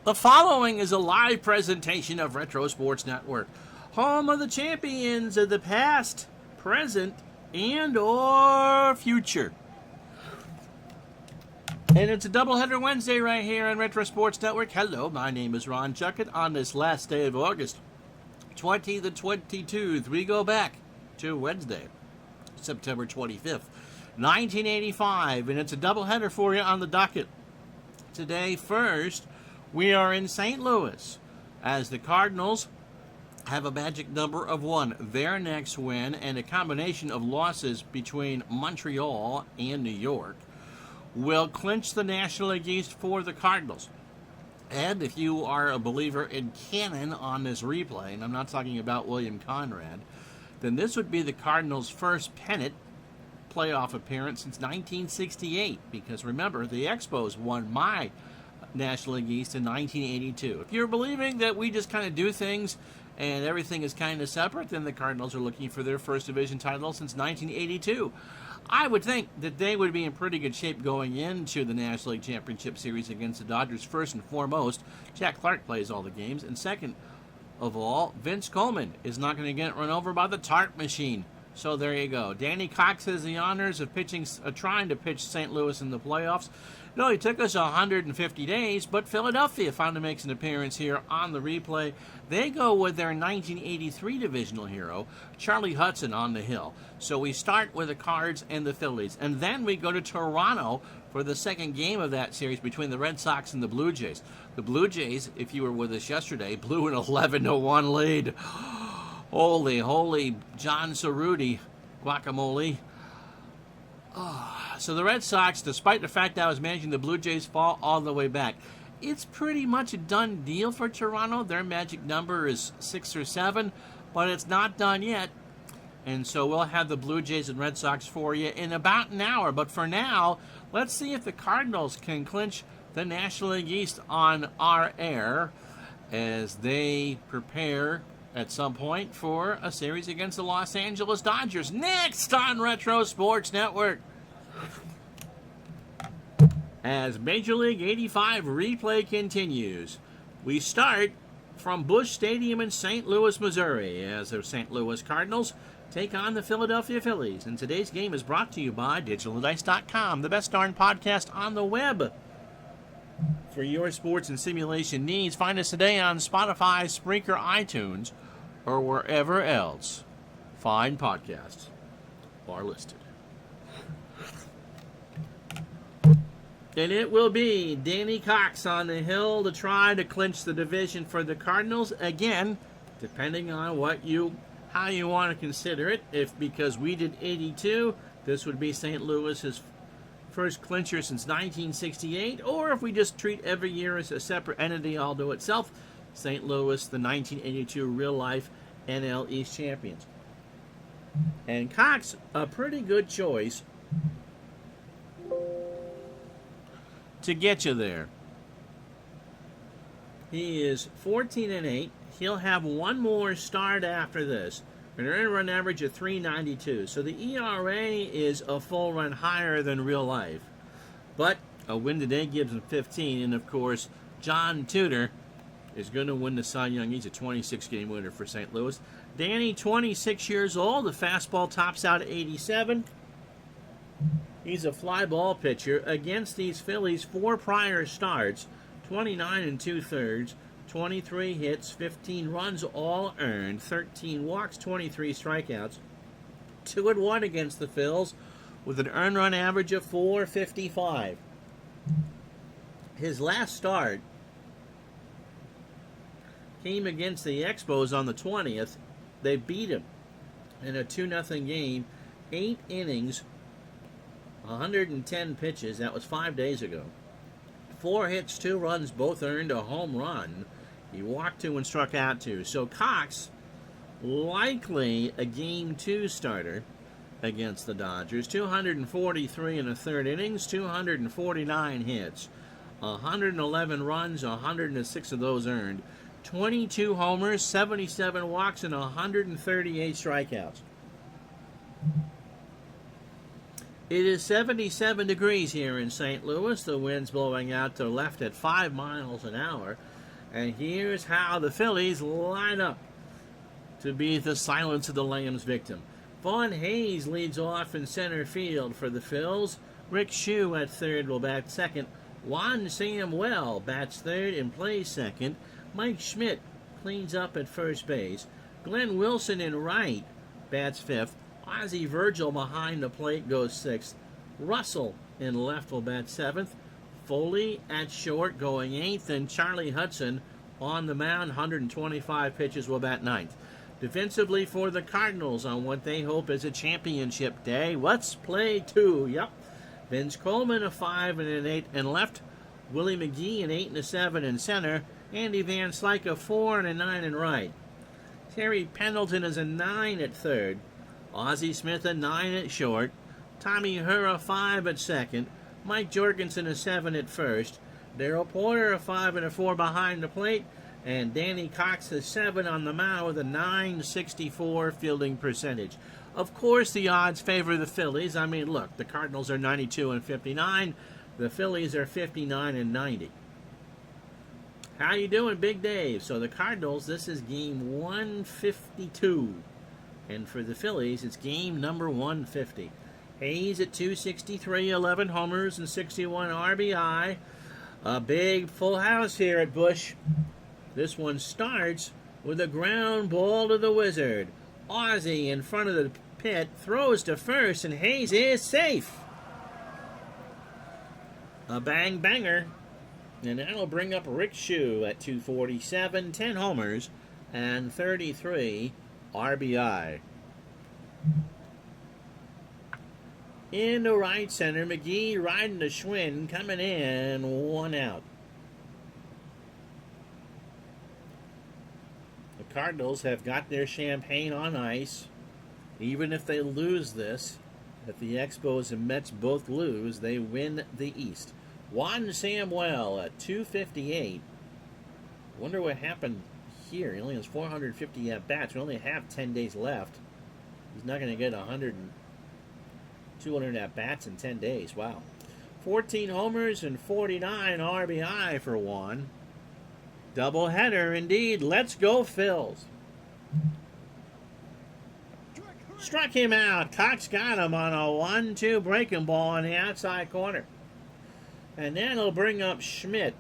The following is a live presentation of Retro Sports Network, home of the champions of the past, present, and or future. And it's a doubleheader Wednesday right here on Retro Sports Network. Hello, my name is Ron Chuckett. On this last day of August 2022, we go back to Wednesday, September 25th, 1985, and it's a doubleheader for you on the docket. Today, first, we are in St. Louis, as the Cardinals have a magic number of 1. Their next win and a combination of losses between Montreal and New York will clinch the National League East for the Cardinals. And if you are a believer in canon on this replay, and I'm not talking about William Conrad, then this would be the Cardinals' first pennant playoff appearance since 1968. Because remember, the Expos won my National League East in 1982. If you're believing that we just kind of do things and everything is kind of separate, then the Cardinals are looking for their first division title since 1982. I would think that they would be in pretty good shape going into the National League Championship Series against the Dodgers. First and foremost, Jack Clark plays all the games, and second of all, Vince Coleman is not going to get run over by the Tart Machine. So there you go. Danny Cox has the honors of trying to pitch St. Louis in the playoffs. No, it took us 150 days, but Philadelphia finally makes an appearance here on the replay. They go with their 1983 divisional hero, Charlie Hudson, on the hill. So we start with the Cards and the Phillies, and then we go to Toronto for the second game of that series between the Red Sox and the Blue Jays. The Blue Jays, if you were with us yesterday, blew an 11-1 lead. Holy John Cerruti guacamole. So the Red Sox, despite the fact that I was managing the Blue Jays, fall all the way back. It's pretty much a done deal for Toronto. Their magic number is 6 or 7, but it's not done yet. And so we'll have the Blue Jays and Red Sox for you in about an hour. But for now, let's see if the Cardinals can clinch the National League East on our air as they prepare at some point for a series against the Los Angeles Dodgers. Next on Retro Sports Network, as Major League 85 replay continues, we start from Busch Stadium in St. Louis, Missouri, as the St. Louis Cardinals take on the Philadelphia Phillies. And today's game is brought to you by DigitalDice.com, the best darn podcast on the web for your sports and simulation needs. Find us today on Spotify, Spreaker, iTunes, or wherever else fine podcasts are listed. And it will be Danny Cox on the hill to try to clinch the division for the Cardinals. Again, depending on how you want to consider it. Because we did 82, this would be St. Louis's first clincher since 1968. Or if we just treat every year as a separate entity all to itself, St. Louis, the 1982 real-life NL East champions. And Cox, a pretty good choice to get you there. He is 14-8. He'll have one more start after this. An earned run average of 3.92. So the ERA is a full run higher than real life. But a win today gives him 15. And of course, John Tudor is going to win the Cy Young. He's a 26-game winner for St. Louis. Danny, 26 years old. The fastball tops out at 87. He's a fly ball pitcher. Against these Phillies, 4 prior starts, 29 2/3, 23 hits, 15 runs, all earned, 13 walks, 23 strikeouts. 2-1 against the Phils with an earned run average of 4.55. His last start came against the Expos on the 20th. They beat him in a 2-0 game, 8 innings, 110 pitches. That was 5 days ago. 4 hits, 2 runs, both earned, a home run. He walked 2 and struck out 2. So Cox, likely a Game 2 starter against the Dodgers. 243 1/3 innings, 249 hits, 111 runs, 106 of those earned, 22 homers, 77 walks, and 138 strikeouts. It is 77 degrees here in St. Louis. The wind's blowing out to the left at 5 miles an hour. And here's how the Phillies line up to be the Silence of the Lambs victim. Vaughn Hayes leads off in center field for the Phils. Rick Shue at third will bat second. Juan Samuel bats third and plays second. Mike Schmidt cleans up at first base. Glenn Wilson in right bats fifth. Ozzie Virgil behind the plate goes sixth. Russell in left will bat seventh. Foley at short going eighth. And Charlie Hudson on the mound, 125 pitches, will bat ninth. Defensively for the Cardinals on what they hope is a championship day. Let's play two. Yep. Vince Coleman a 5 and an 8 in left. Willie McGee an 8 and a 7 in center. Andy Van Slyke a 4 and a 9 in right. Terry Pendleton is a 9 at third. Ozzie Smith a 9 at short. Tommy Herr a 5 at second. Mike Jorgensen a 7 at first. Darrell Porter a 5 and a 4 behind the plate. And Danny Cox a 7 on the mound with a .964 fielding percentage. Of course, the odds favor the Phillies. I mean, look, the Cardinals are 92 and 59. The Phillies are 59 and 90. How you doing, Big Dave? So the Cardinals, this is game 152. And for the Phillies, it's game number 150. Hayes at 263, 11 homers and 61 RBI. A big full house here at Busch. This one starts with a ground ball to the Wizard. Ozzie in front of the pit throws to first, and Hayes is safe. A bang-banger. And that'll bring up Rick Shue at 247, 10 homers, and 33 RBI. Into right center, McGee riding the Schwinn, coming in, 1 out. The Cardinals have got their champagne on ice. Even if they lose this, if the Expos and Mets both lose, they win the East. Juan Samuel at 258. Wonder what happened here. He only has 450 at-bats. We only have 10 days left. He's not going to get 200 at-bats in 10 days. Wow. 14 homers and 49 RBI for Juan. Doubleheader indeed. Let's go, Phils. Struck him out. Cox got him on a 1-2 breaking ball in the outside corner. And then he'll bring up Schmidt,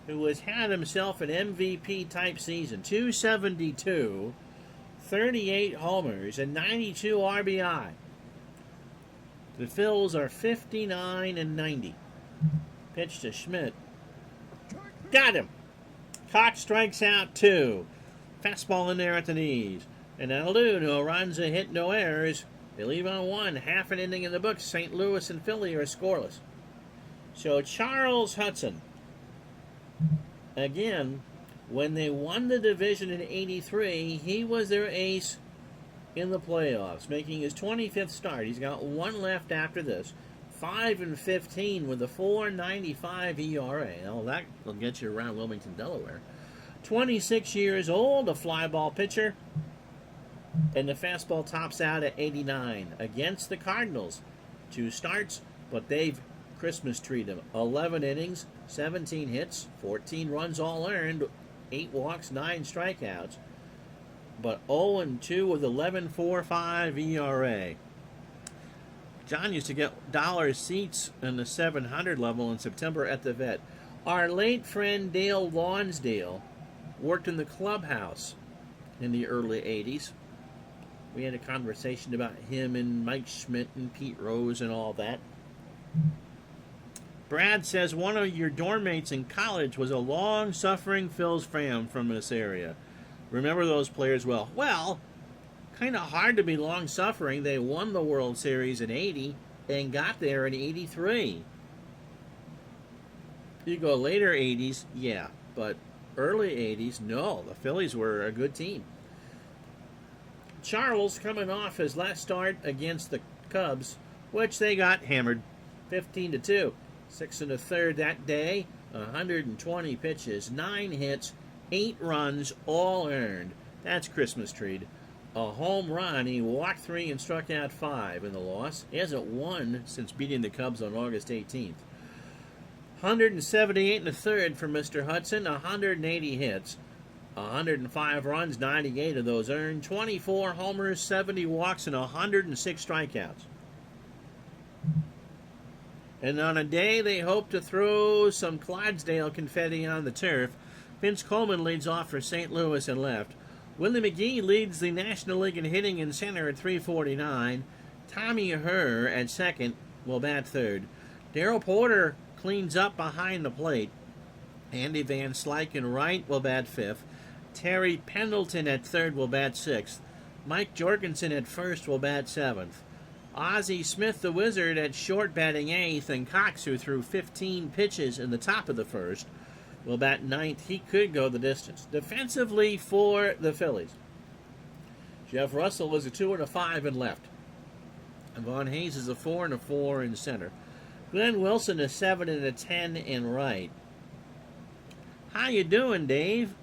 who has had himself an MVP-type season. 272, 38 homers, and 92 RBI. The Phils are 59 and 90. Pitch to Schmidt. Got him. Cox strikes out 2. Fastball in there at the knees. And that'll do. No runs, a hit, no errors. They leave on 1. Half an inning in the books. St. Louis and Philly are scoreless. So Charles Hudson, again, when they won the division in '83, he was their ace in the playoffs, making his 25th start. He's got 1 left after this. 5 and 15 with a 4.95 ERA. Well, that will get you around Wilmington, Delaware. 26 years old, a fly ball pitcher. And the fastball tops out at 89 against the Cardinals. 2 starts, but they've Christmas treed him. 11 innings, 17 hits, 14 runs all earned, 8 walks, 9 strikeouts. But 0-2 with 11.45 ERA. John used to get dollar seats in the 700 level in September at the Vet. Our late friend Dale Lonsdale worked in the clubhouse in the early 80s. We had a conversation about him and Mike Schmidt and Pete Rose and all that. Brad says one of your dorm mates in college was a long-suffering Phils fan from this area. Remember those players well. Well, kind of hard to be long-suffering. They won the World Series in 80 and got there in 83. You go later 80s, yeah, but early 80s, no. The Phillies were a good team. Charles coming off his last start against the Cubs, which they got hammered 15-2. 6 1/3 that day, 120 pitches, 9 hits, 8 runs, all earned. That's Christmas treed. a home run. He walked 3 and struck out 5 in the loss. He hasn't won since beating the Cubs on August 18th. 178 and a third for Mr. Hudson, 180 hits, 105 runs, 98 of those earned, 24 homers, 70 walks, and 106 strikeouts. And on a day they hope to throw some Clydesdale confetti on the turf, Vince Coleman leads off for St. Louis and left. Willie McGee leads the National League in hitting in center at .349. Tommy Herr at second will bat third. Darrell Porter cleans up behind the plate. Andy Van Slyke right will bat fifth. Terry Pendleton at third will bat sixth. Mike Jorgensen at first will bat seventh. Ozzie Smith the Wizard at short batting eighth, and Cox, who threw 15 pitches in the top of the first, will bat ninth. He could go the distance. Defensively for the Phillies, Jeff Russell is a 2 and a 5 in left. And Vaughn Hayes is a 4 and a 4 in center. Glenn Wilson a 7 and a 10 in right. How you doing, Dave?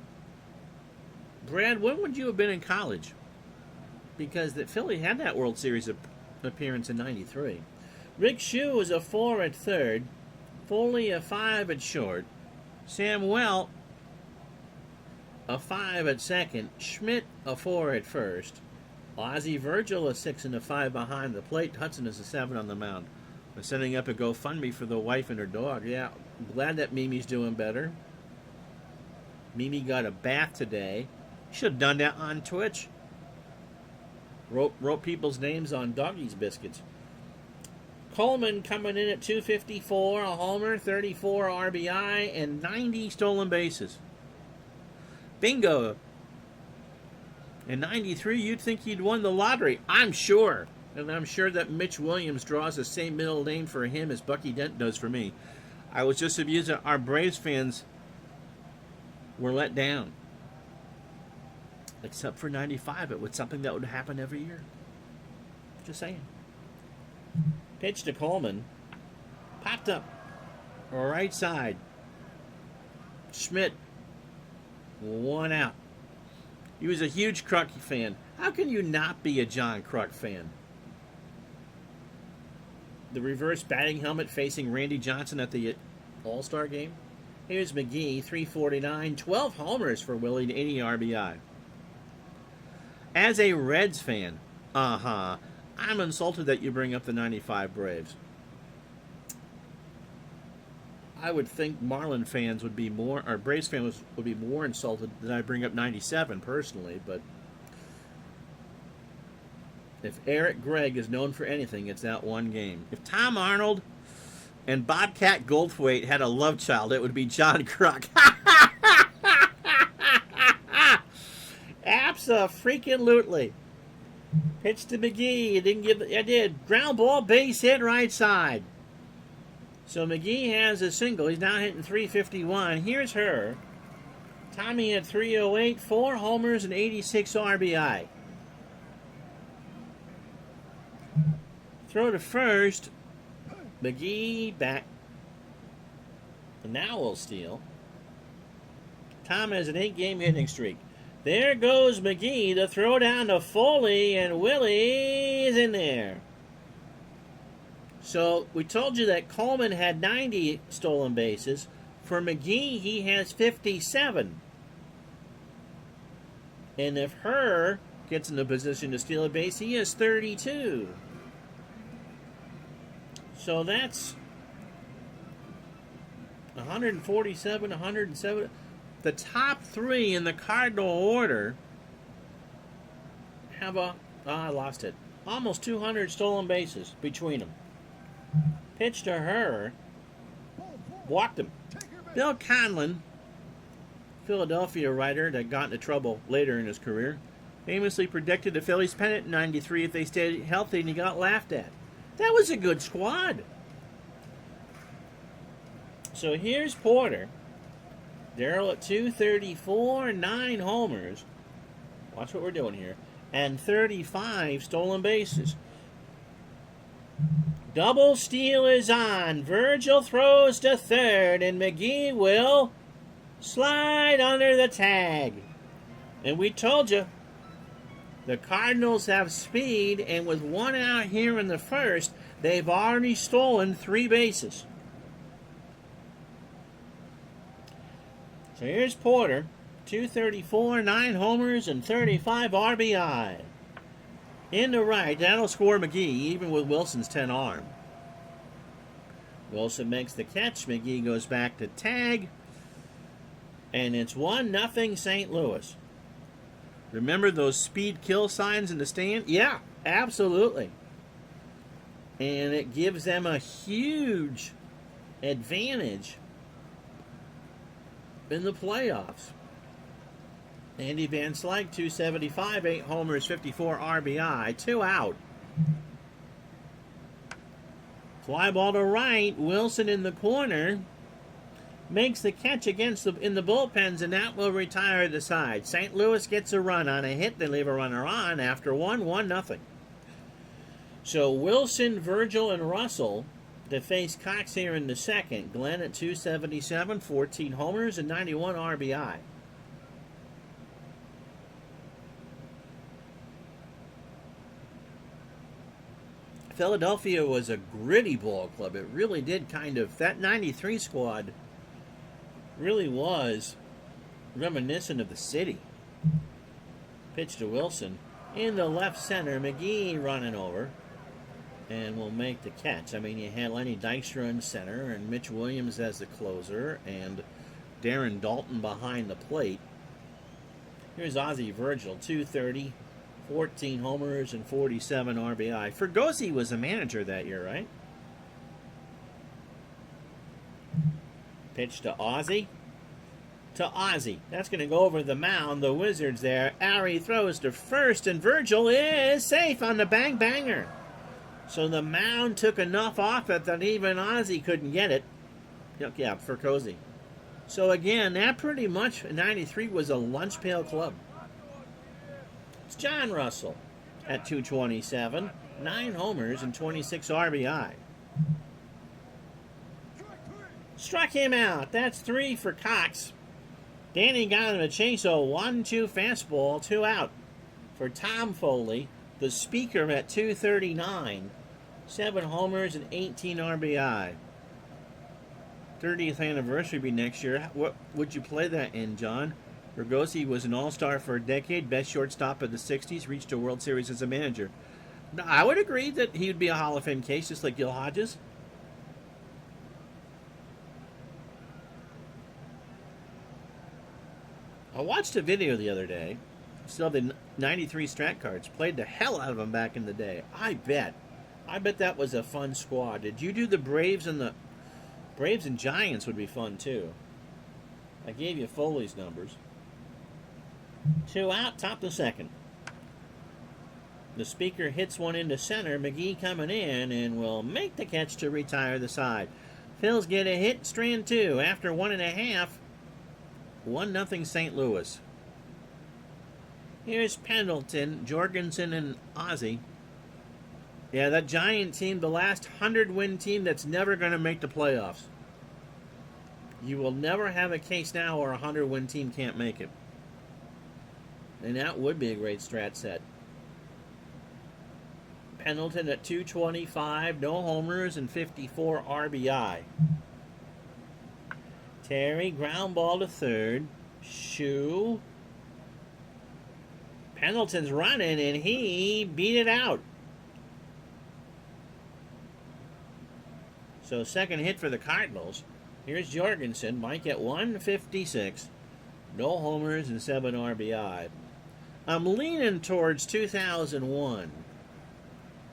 Brad, when would you have been in college? Because the Philly had that World Series appearance in '93. Rick Shue is a 4 at third. Foley a 5 at short. Samuel a 5 at second. Schmidt a 4 at first. Ozzie Virgil a 6 and a 5 behind the plate. Hudson is a 7 on the mound. We're setting up a GoFundMe for the wife and her dog. Yeah, glad that Mimi's doing better. Mimi got a bath today. Should have done that on Twitch. Wrote people's names on doggies biscuits. Coleman coming in at 254, a homer, 34 RBI, and 90 stolen bases. Bingo. In '93, you'd think he'd won the lottery. I'm sure. And I'm sure that Mitch Williams draws the same middle name for him as Bucky Dent does for me. I was just amused that our Braves fans were let down. Except for '95, it was something that would happen every year. Just saying. Pitch to Coleman. Popped up. Right side. Schmidt. 1 out. He was a huge Kruk fan. How can you not be a John Kruk fan? The reverse batting helmet facing Randy Johnson at the All-Star game. Here's McGee, 349, 12 homers for Willie, 80 RBI. As a Reds fan, I'm insulted that you bring up the '95 Braves. I would think Marlin fans would be more, or Braves fans would be more insulted than I bring up '97 personally, but if Eric Gregg is known for anything, it's that one game. If Tom Arnold and Bobcat Goldthwait had a love child, it would be John Kruk. Abso-freaking-lutely. Pitch to McGee. I did. Ground ball, base hit, right side. So McGee has a single. He's now hitting 351. Here's her. Tommy at 308, 4 homers and 86 RBI. Throw to first. McGee back. And now we'll steal. Tom has an 8-game hitting streak. There goes McGee to throw down to Foley, and Willie is in there. So we told you that Coleman had 90 stolen bases. For McGee, he has 57. And if Herr gets in the position to steal a base, he has 32. So that's 147, 107. The top 3 in the Cardinal order have I lost it. Almost 200 stolen bases between them. Pitch to Herr. Walked him. Bill Conlon, Philadelphia writer that got into trouble later in his career, famously predicted the Phillies pennant in '93 if they stayed healthy, and he got laughed at. That was a good squad. So here's Porter. Darrell at 234, 9 homers. Watch what we're doing here. And 35 stolen bases. Double steal is on. Virgil throws to third, and McGee will slide under the tag. And we told you, The Cardinals have speed, and with one out here in the first, they've already stolen 3 bases. So here's Porter, 234, 9 homers, and 35 RBI. In the right, that'll score McGee, even with Wilson's 10 arm. Wilson makes the catch. McGee goes back to tag. And it's 1-0 St. Louis. Remember those speed kill signs in the stand? Yeah, absolutely. And it gives them a huge advantage in the playoffs. Andy Van Slyke, 275, 8 homers, 54 RBI, 2 out. Fly ball to right. Wilson in the corner makes the catch in the bullpens, and that will retire the side. St. Louis gets a run on a hit. They leave a runner on after 1-0. So Wilson, Virgil, and Russell to face Cox here in the second. Glenn at 277, 14 homers, and 91 RBI. Philadelphia was a gritty ball club. It really did that 93 squad really was reminiscent of the city. Pitch to Wilson. In the left center, McGee running over and will make the catch. I mean, you had Lenny Dykstra in center and Mitch Williams as the closer and Darren Dalton behind the plate. Here's Ozzie Virgil, 230. 14 homers and 47 RBI. Fergosi was a manager that year, right? Pitch to Ozzie. That's going to go over the mound. The Wizards there. Ari throws to first, and Virgil is safe on the bang-banger. So the mound took enough off it that even Ozzie couldn't get it. Yeah, Fergosi. So again, that pretty much, 93 was a lunch pail club. It's John Russell at 227, 9 homers and 26 RBI. Struck him out. That's 3 for Cox. Danny got him a chase, 1-2 fastball, 2 out. For Tom Foley, the speaker at 239, 7 homers and 18 RBI. 30th anniversary be next year. What would you play that in, John? Fergosi was an all-star for a decade, best shortstop of the 60s, reached a World Series as a manager. Now, I would agree that he would be a Hall of Fame case, just like Gil Hodges. I watched a video the other day. Still the 93 Strat cards. Played the hell out of them back in the day. I bet that was a fun squad. Did you do the Braves and Giants would be fun, too. I gave you Foley's numbers. 2 out, top of the second. The speaker hits one into center. McGee coming in and will make the catch to retire the side. Phils get a hit, strand 2. After 1.5, 1-0 St. Louis. Here's Pendleton, Jorgensen, and Ozzie. Yeah, that Giant team, the last 100-win team that's never going to make the playoffs. You will never have a case now where a 100-win team can't make it. And that would be a great strat set. Pendleton at 225, no homers and 54 RBI. Terry, ground ball to third. Shoe. Pendleton's running, and he beat it out. So second hit for the Cardinals. Here's Jorgensen. Mike at 156. No homers and 7 RBI. I'm leaning towards 2001.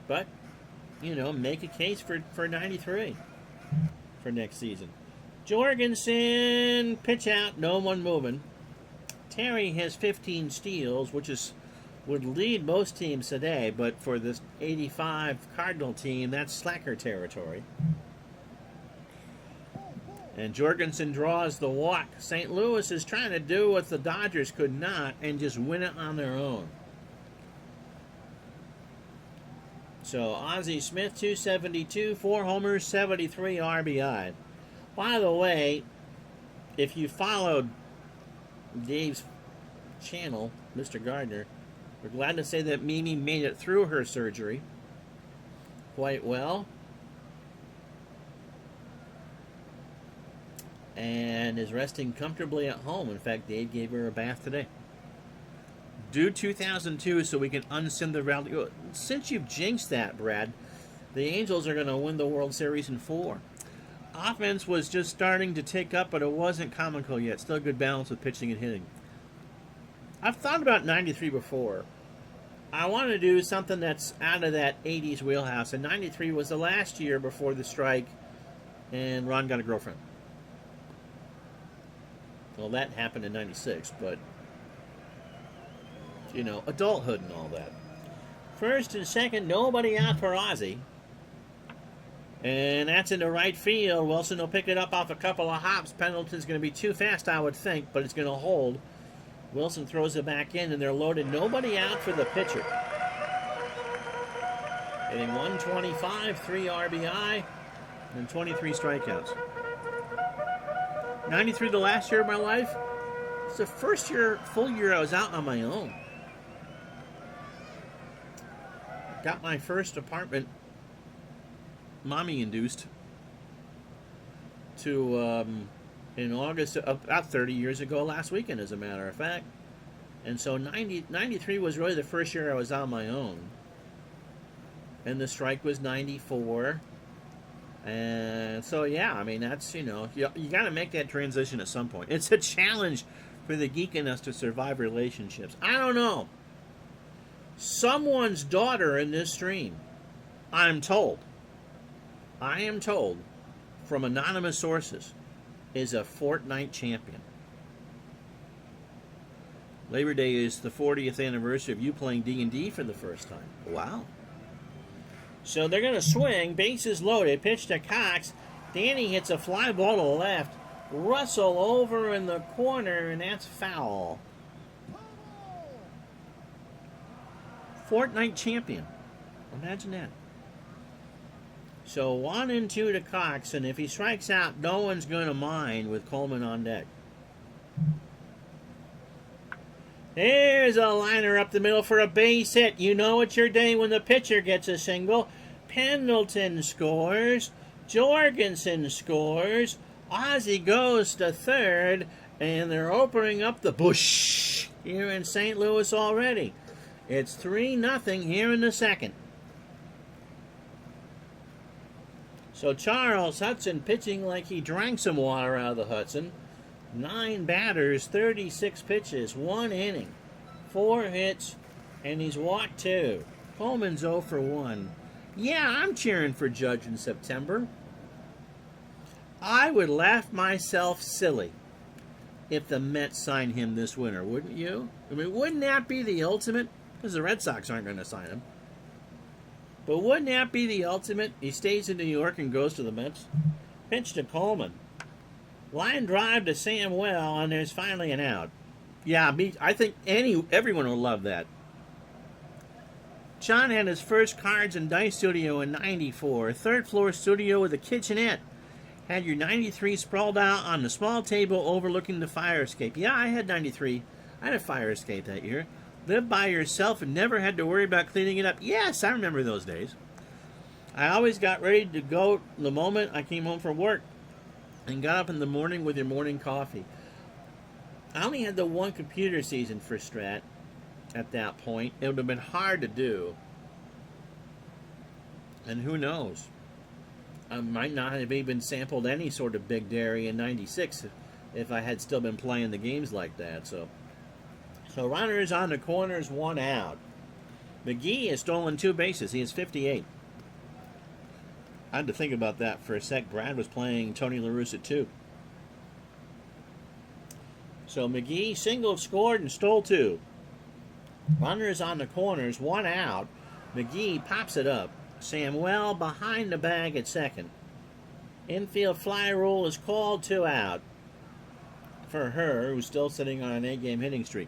But, make a case for 93 for next season. Jorgensen, pitch out, no one moving. Terry has 15 steals, which would lead most teams today, but for this 85 Cardinal team, that's slacker territory. And Jorgensen draws the walk. St. Louis is trying to do what the Dodgers could not and just win it on their own. So Ozzie Smith, 272, 4 homers, 73 RBI. By the way, if you followed Dave's channel, Mr. Gardner, We're glad to say that Mimi made it through her surgery quite well. And is resting comfortably at home. In fact, Dave gave her a bath today. Do 2002 so we can unsend the rally. Since you've jinxed that, Brad, the Angels are going to win the World Series in 4. Offense was just starting to take up, but it wasn't comical yet. Still a good balance with pitching and hitting. I've thought about 93 before. I want to do something that's out of that 80s wheelhouse. And 93 was the last year before the strike, and Ron got a girlfriend. Well, that happened in 96, but, you know, adulthood and all that. First and second, nobody out for Ozzie. And that's into right field. Wilson will pick it up off a couple of hops. Pendleton's going to be too fast, I would think, but it's going to hold. Wilson throws it back in, and they're loaded. Nobody out for the pitcher. Hitting 125, 3 RBI, and 23 strikeouts. 93, the last year of my life. It's the first year, full year I was out on my own. Got my first apartment, mommy induced, to in August, about 30 years ago, last weekend, as a matter of fact. And so 93 was really the first year I was on my own. And the strike was 94. And so, yeah, I mean, that's, you know, you got to make that transition at some point. It's a challenge for the geek in us to survive relationships. I don't know. Someone's daughter in this stream, I am told from anonymous sources, is a Fortnite champion. Labor Day is the 40th anniversary of you playing D&D for the first time. Wow. So they're going to swing, bases loaded, pitch to Cox. Danny hits a fly ball to the left. Russell over in the corner, and that's foul. Fortnite champion. Imagine that. So 1-2 to Cox, and if he strikes out, no one's going to mind with Coleman on deck. There's a liner up the middle for a base hit. You know it's your day when the pitcher gets a single. Pendleton scores. Jorgensen scores. Ozzie goes to third. And they're opening up the bush here in St. Louis already. It's 3-0 here in the second. So Charles Hudson pitching like he drank some water out of the Hudson. 9 batters, 36 pitches, 1 inning, 4 hits, and he's walked 2. Coleman's 0 for 1. Yeah, I'm cheering for Judge in September. I would laugh myself silly if the Mets signed him this winter, wouldn't you? I mean, wouldn't that be the ultimate? Because the Red Sox aren't going to sign him. But wouldn't that be the ultimate? He stays in New York and goes to the Mets. Pitch to Coleman. Line drive to Samuel, and there's finally an out. Yeah, I think everyone will love that. John had his first cards and dice studio in 94. Third floor studio with a kitchenette. Had your 93 sprawled out on the small table overlooking the fire escape. Yeah, I had 93. I had a fire escape that year. Lived by yourself and never had to worry about cleaning it up. Yes, I remember those days. I always got ready to go the moment I came home from work and got up in the morning with your morning coffee. I only had the one computer season for Strat at that point. It would have been hard to do. And who knows? I might not have even sampled any sort of Big Dairy in 96 if I had still been playing the games like that. So runners on the corners, 1 out. McGee has stolen 2 bases. He has 58. I had to think about that for a sec. Brad was playing Tony La Russa too. So McGee singled, scored, and stole 2. Runners on the corners, 1 out. McGee pops it up. Samuel behind the bag at second. Infield fly rule is called, 2 out. For her, who's still sitting on an 8-game hitting streak.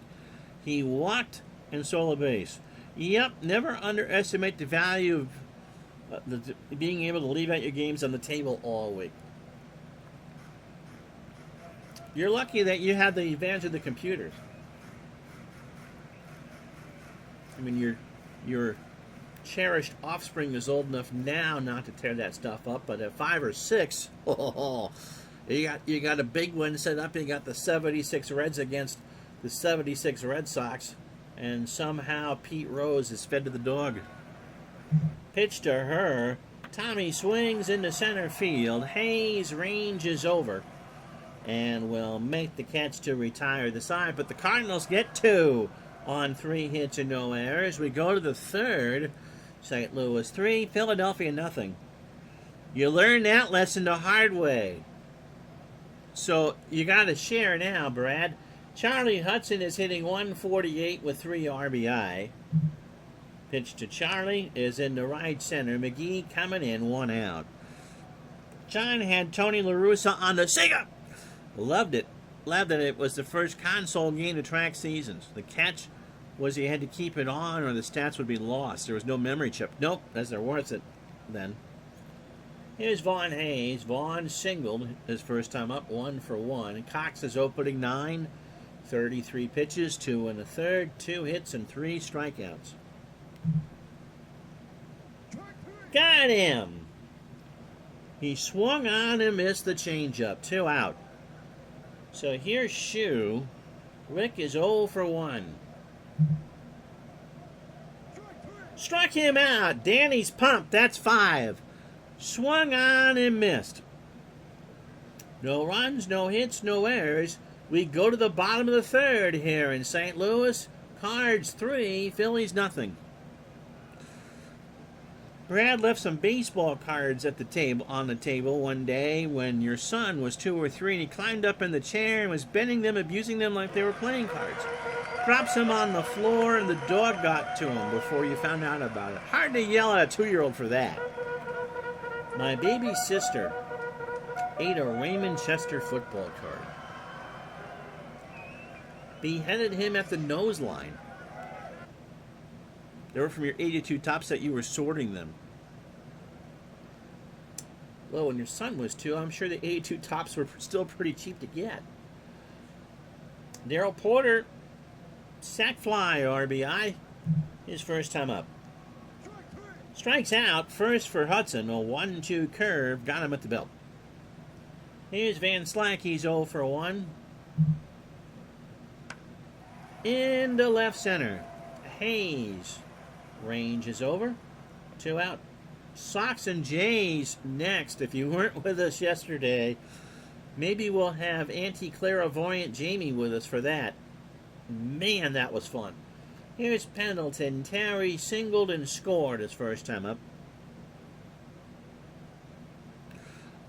He walked and stole a base. Yep, never underestimate the value of being able to leave out your games on the table all week. You're lucky that you have the advantage of the computers. I mean, your cherished offspring is old enough now not to tear that stuff up, but at 5 or 6, you got a big one set up. You got the 76 Reds against the 76 Red Sox, and somehow Pete Rose is fed to the dog. Pitch to her. Tommy swings into center field. Hayes ranges over and will make the catch to retire the side, but the Cardinals get 2 on 3 hits and no errors. We go to the third. St. Louis 3, Philadelphia nothing. You learn that lesson the hard way. So you got to share now, Brad. Charlie Hudson is hitting 148 with 3 RBI. Pitch to Charlie is in the right center. McGee coming in, 1 out. John had Tony La Russa on the single. Loved it. Loved that it was the first console game to track seasons. The catch was he had to keep it on or the stats would be lost. There was no memory chip. Nope, as they're worth it then. Here's Vaughn Hayes. Vaughn singled his first time up, 1 for 1. Cox is opening 9, 33 pitches, 2 1/3, 2 hits and 3 strikeouts. Got him! He swung on and missed the changeup. 2 out. So here's Shu. Rick is 0 for 1. Struck him out. Danny's pumped. That's 5. Swung on and missed. No runs, no hits, no errors. We go to the bottom of the third here in St. Louis. Cards 3, Phillies nothing. Brad left some baseball cards at the table on the table one day when your son was 2 or 3 and he climbed up in the chair and was bending them, abusing them like they were playing cards. Drops them on the floor and the dog got to him before you found out about it. Hard to yell at a 2-year-old for that. My baby sister ate a Raymond Chester football card. Beheaded him at the nose line. They were from your 82 top set. You were sorting them. Well, when your son was 2, I'm sure the 82 tops were still pretty cheap to get. Darrell Porter, sac fly RBI, his first time up. Strikes out, first for Hudson. A 1-2 curve, got him at the belt. Here's Van Slack, he's 0 for 1. Into left center. Hayes. Range is over. 2 out. Sox and Jays next. If you weren't with us yesterday, maybe we'll have anti-clairvoyant Jamie with us for that. Man, that was fun. Here's Pendleton. Terry singled and scored his first time up.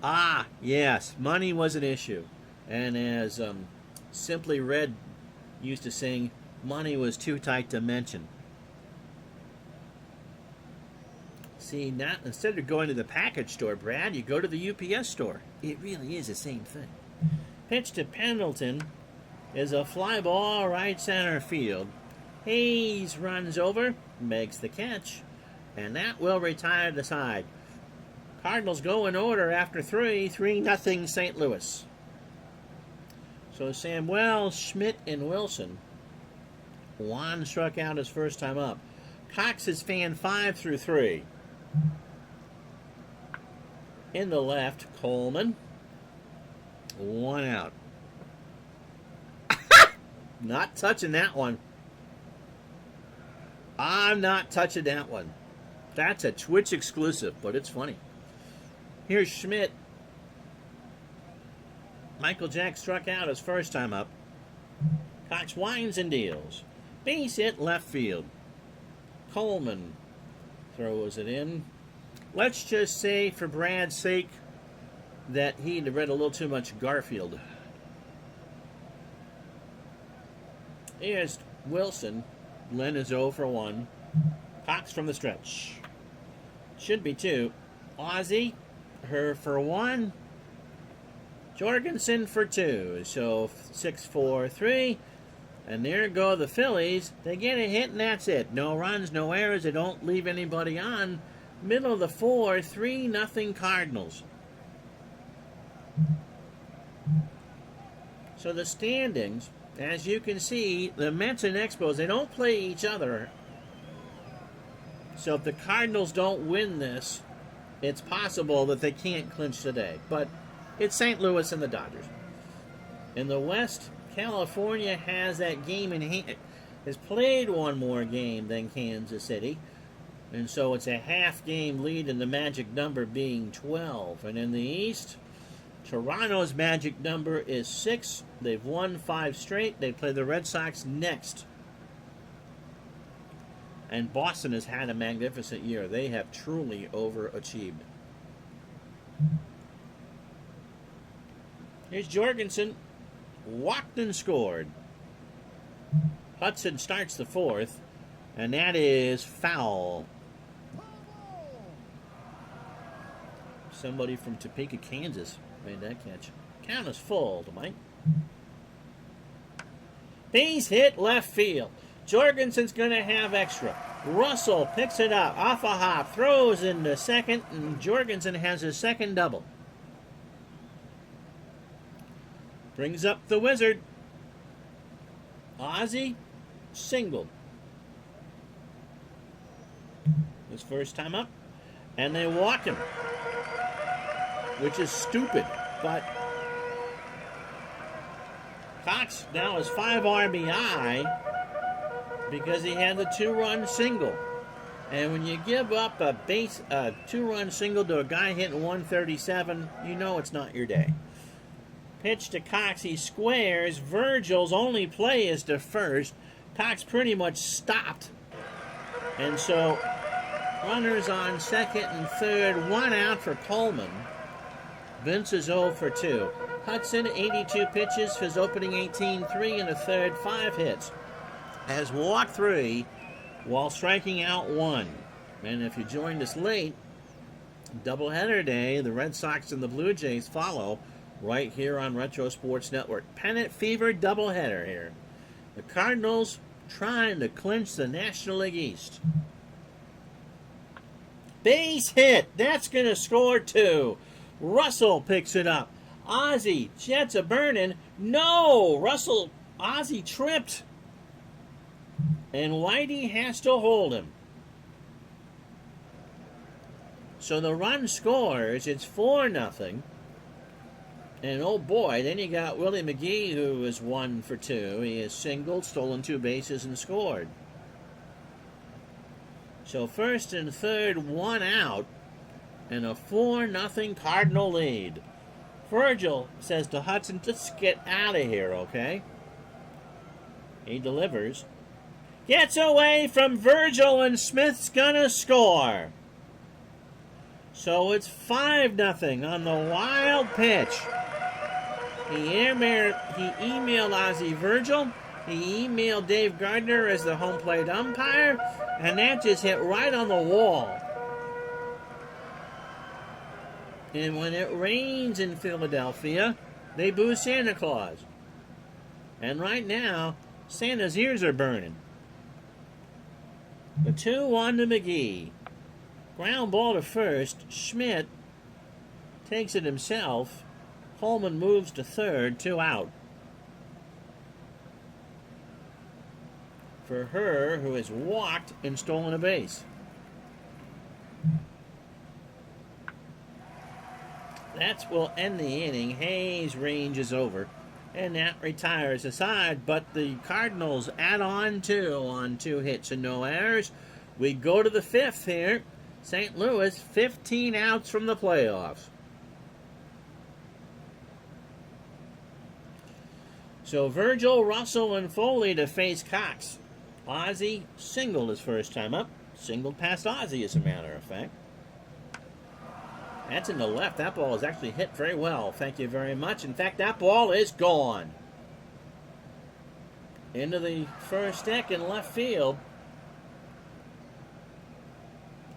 Ah, yes, money was an issue. And as Simply Red used to sing, money was too tight to mention. See, not instead of going to the package store, Brad, you go to the UPS store. It really is the same thing. Pitch to Pendleton is a fly ball right center field. Hayes runs over, makes the catch, and that will retire the side. Cardinals go in order after 3-0 St. Louis. So Samuel, Schmidt, and Wilson. Juan struck out his first time up. Cox is fan 5 through 3. In the left, Coleman. 1 out. Not touching that one. I'm not touching that one. That's a Twitch exclusive, but it's funny. Here's Schmidt. Michael Jack struck out his first time up. Cox winds and deals. Base hit left field. Coleman throws it in. Let's just say, for Brad's sake, that he'd read a little too much Garfield. Here's Wilson. Len is 0 for 1. Cox from the stretch. Should be 2. Ozzie, her for 1. Jorgensen for 2. So 6-4-3. And there go the Phillies. They get a hit and that's it. No runs, no errors. They don't leave anybody on. Middle of the 4, 3-0 Cardinals. So the standings, as you can see, the Mets and Expos, they don't play each other So if the Cardinals don't win this, it's possible that they can't clinch today. But it's St. Louis and the Dodgers. In the West, California has that game in hand. Has played one more game than Kansas City. And so it's a half-game lead, and the magic number being 12. And in the East, Toronto's magic number is 6. They've won 5 straight. They play the Red Sox next. And Boston has had a magnificent year. They have truly overachieved. Here's Jorgensen. Walked and scored. Hudson starts the 4th, and that is foul. Somebody from Topeka, Kansas made that catch. Count is full to Mike. Base hit left field. Jorgensen's going to have extra. Russell picks it up off a hop, throws into second, and Jorgensen has his second double. Brings up the Wizard. Ozzie singled. His first time up. And they walk him. Which is stupid. But Cox now has 5 RBI because he had the 2-run single. And when you give up a 2-run single to a guy hitting 137, you know it's not your day. Pitch to Cox, he squares. Virgil's only play is to first. Cox pretty much stopped. And so, runners on second and third, 1 out for Coleman. Vince is 0 for 2. Hudson, 82 pitches, his opening 18, 3 and a third, 5 hits. Has walked 3 while striking out 1. And if you joined us late, doubleheader day, the Red Sox and the Blue Jays follow right here on Retro Sports Network. Pennant Fever doubleheader here. The Cardinals trying to clinch the National League East. Base hit. That's going to score 2. Russell picks it up. Ozzie, Jets a burning. No! Ozzie tripped. And Whitey has to hold him. So the run scores. It's 4-0. And oh boy, then you got Willie McGee, who is 1 for 2. He has singled, stolen 2 bases, and scored. So first and third, 1 out, and a 4-0 Cardinal lead. Virgil says to Hudson, just get out of here, okay? He delivers. Gets away from Virgil, and Smith's gonna score. So it's 5-0 on the wild pitch. He emailed Ozzie Virgil. He emailed Dave Gardner as the home plate umpire. And that just hit right on the wall. And when it rains in Philadelphia, they boo Santa Claus. And right now, Santa's ears are burning. The 2-1 to McGee. Ground ball to first. Schmidt takes it himself. Coleman moves to third, 2 out. For her, who has walked and stolen a base. That will end the inning. Hayes' range is over. And that retires a side. But the Cardinals add on 2 on 2 hits and no errors. We go to the 5th here. St. Louis, 15 outs from the playoffs. So Virgil, Russell, and Foley to face Cox. Ozzie singled his first time up. Singled past Ozzie, as a matter of fact. That's in the left. That ball is actually hit very well. Thank you very much. In fact, that ball is gone. Into the first deck in left field.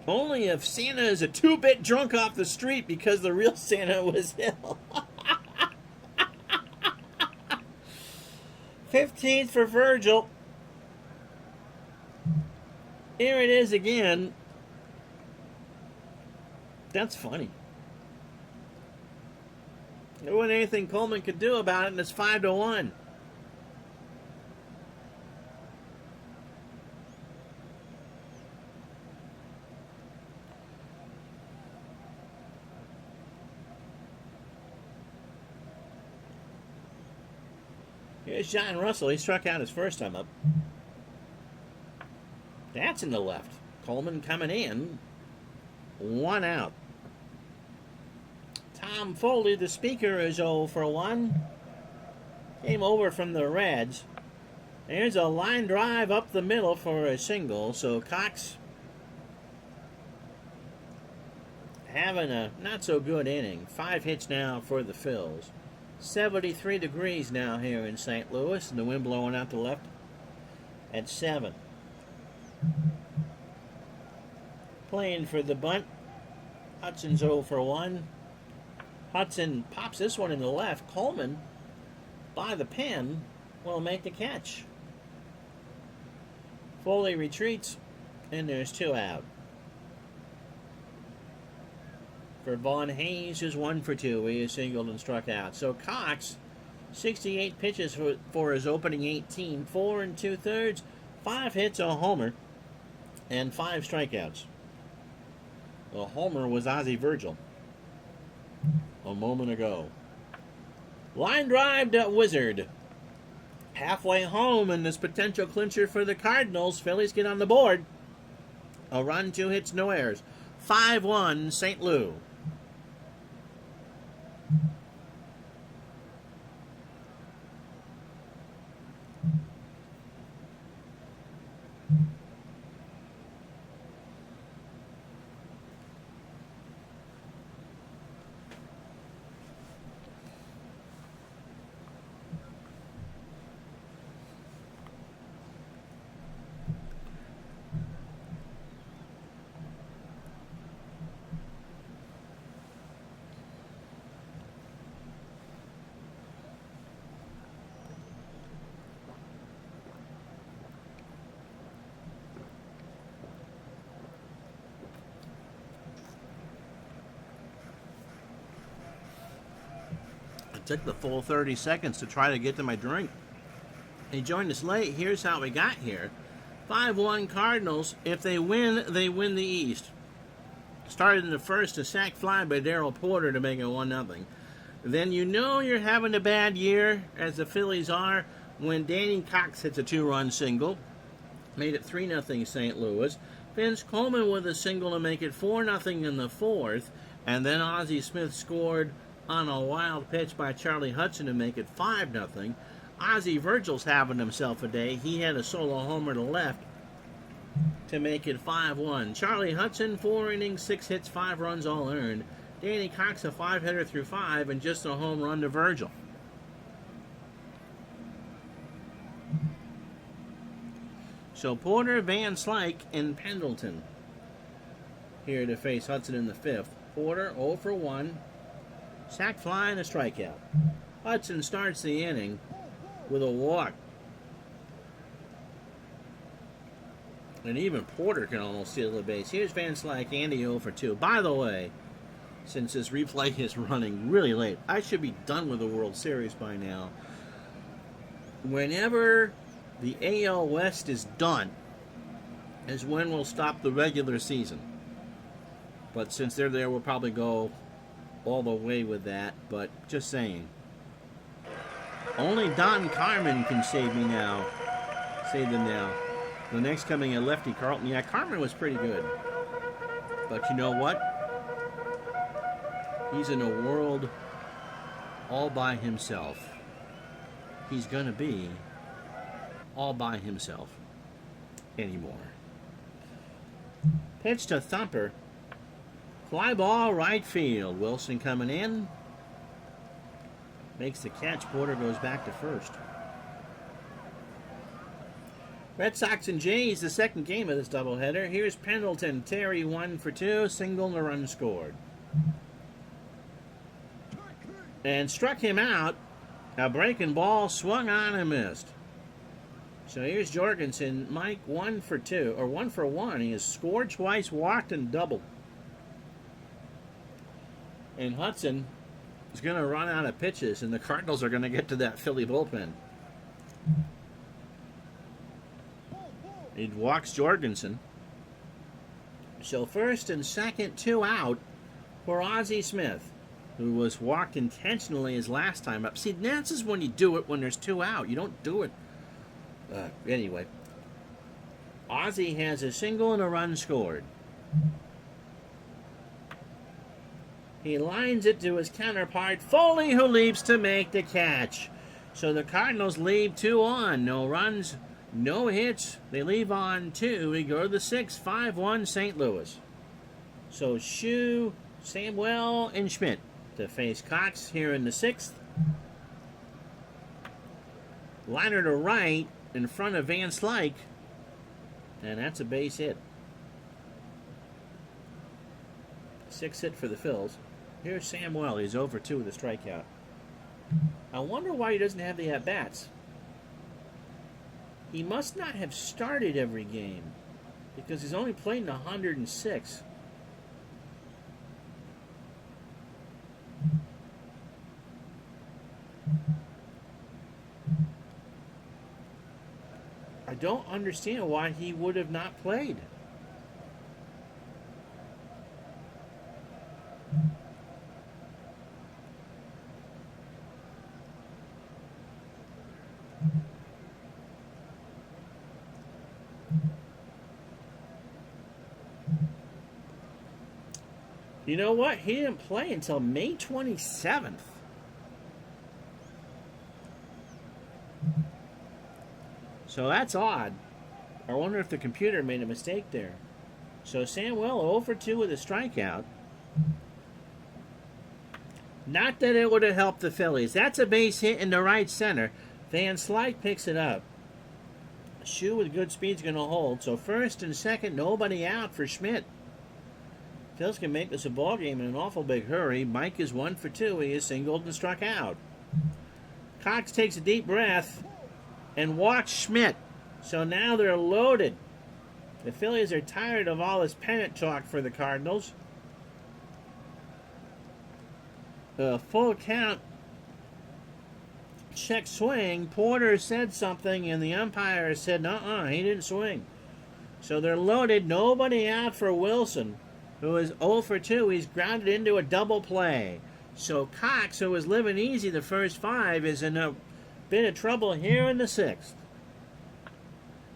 Only if Santa is a 2-bit drunk off the street because the real Santa was ill. 15th for Virgil. Here it is again. That's funny. There wasn't anything Coleman could do about it, and it's 5-1. Here's John Russell. He struck out his first time up. That's in the left. Coleman coming in. 1 out. Tom Foley, the speaker, is 0 for 1. Came over from the Reds. There's a line drive up the middle for a single. So Cox having a not so good inning. 5 hits now for the Phils. 73 degrees now here in St. Louis, and the wind blowing out the left at 7. Playing for the bunt. Hudson's 0 for 1. Hudson pops this one in the left. Coleman, by the pen, will make the catch. Foley retreats, and there's 2 out. For Vaughn Hayes, who's 1 for 2. He is singled and struck out. So Cox, 68 pitches for his opening 18. 4 2/3, 5 hits, a homer, and 5 strikeouts. The homer was Ozzie Virgil a moment ago. Line drive to Wizard. Halfway home in this potential clincher for the Cardinals. Phillies get on the board. A run, 2 hits, no errors. 5-1 St. Louis. Took the full 30 seconds to try to get to my drink. He joined us late. Here's how we got here. 5-1 Cardinals. If they win the East. Started in the first, a sac fly by Darrell Porter to make it 1-0. Then you know you're having a bad year, as the Phillies are, when Danny Cox hits a 2-run single. Made it 3-0 St. Louis. Vince Coleman with a single to make it 4-0 in the 4th. And then Ozzie Smith scored on a wild pitch by Charlie Hudson to make it 5-0. Ozzie Virgil's having himself a day. He had a solo homer to left to make it 5-1. Charlie Hudson, 4 innings, 6 hits, 5 runs, all earned. Danny Cox, a 5-hitter through 5, and just a home run to Virgil. So Porter, Van Slyke, and Pendleton here to face Hudson in the 5th. Porter, 0 for 1. Sac fly and a strikeout. Hudson starts the inning with a walk. And even Porter can almost steal the base. Here's Van Slyke, Andy 0 for 2. By the way, since this replay is running really late, I should be done with the World Series by now. Whenever the AL West is done is when we'll stop the regular season. But since they're there, we'll probably go all the way with that, but just saying. Only Don Carmen can save me now. Save them now. The next coming in lefty Carlton. Yeah, Carmen was pretty good. But you know what? He's in a world all by himself. He's going to be all by himself anymore. Pitch to Thumper. Fly ball, right field. Wilson coming in. Makes the catch. Porter goes back to first. Red Sox and Jays, the second game of this doubleheader. Here's Pendleton. Terry 1 for 2. Single and a run scored. And struck him out. A breaking ball swung on and missed. So here's Jorgensen. Mike 1 for 2. Or 1 for 1. He has scored twice, walked, and doubled. And Hudson is going to run out of pitches, and the Cardinals are going to get to that Philly bullpen. He walks Jorgensen. So first and second, 2 out for Ozzie Smith, who was walked intentionally his last time up. See, this is when you do it when there's 2 out. You don't do it. Anyway, Ozzie has a single and a run scored. He lines it to his counterpart, Foley, who leaps to make the catch. So the Cardinals leave 2 on. No runs, no hits. They leave on 2. We go to the 6th, 5-1 St. Louis. So Shue, Samuel, and Schmidt to face Cox here in the 6th. Liner to right in front of Van Slyke. And that's a base hit. 6th hit for the Phils. Here's Samuel. He's over 2 with a strikeout. I wonder why he doesn't have the at-bats. He must not have started every game because he's only played in 106. I don't understand why he would have not played. You know what? He didn't play until May 27th. So that's odd. I wonder if the computer made a mistake there. So Samuel 0 for 2 with a strikeout. Not that it would have helped the Phillies. That's a base hit in the right center. Van Slyke picks it up. Shue with good speed is going to hold. So first and second, nobody out for Schmidt. Phils can make this a ball game in an awful big hurry. Mike is 1 for 2. He is singled and struck out. Cox takes a deep breath and walks Schmidt. So now they're loaded. The Phillies are tired of all this pennant talk for the Cardinals. Full count. Check swing. Porter said something and the umpire said, he didn't swing. So they're loaded. Nobody out for Wilson, who is 0 for 2. He's grounded into a double play. So Cox, who was living easy the first 5, is in a bit of trouble here in the 6th.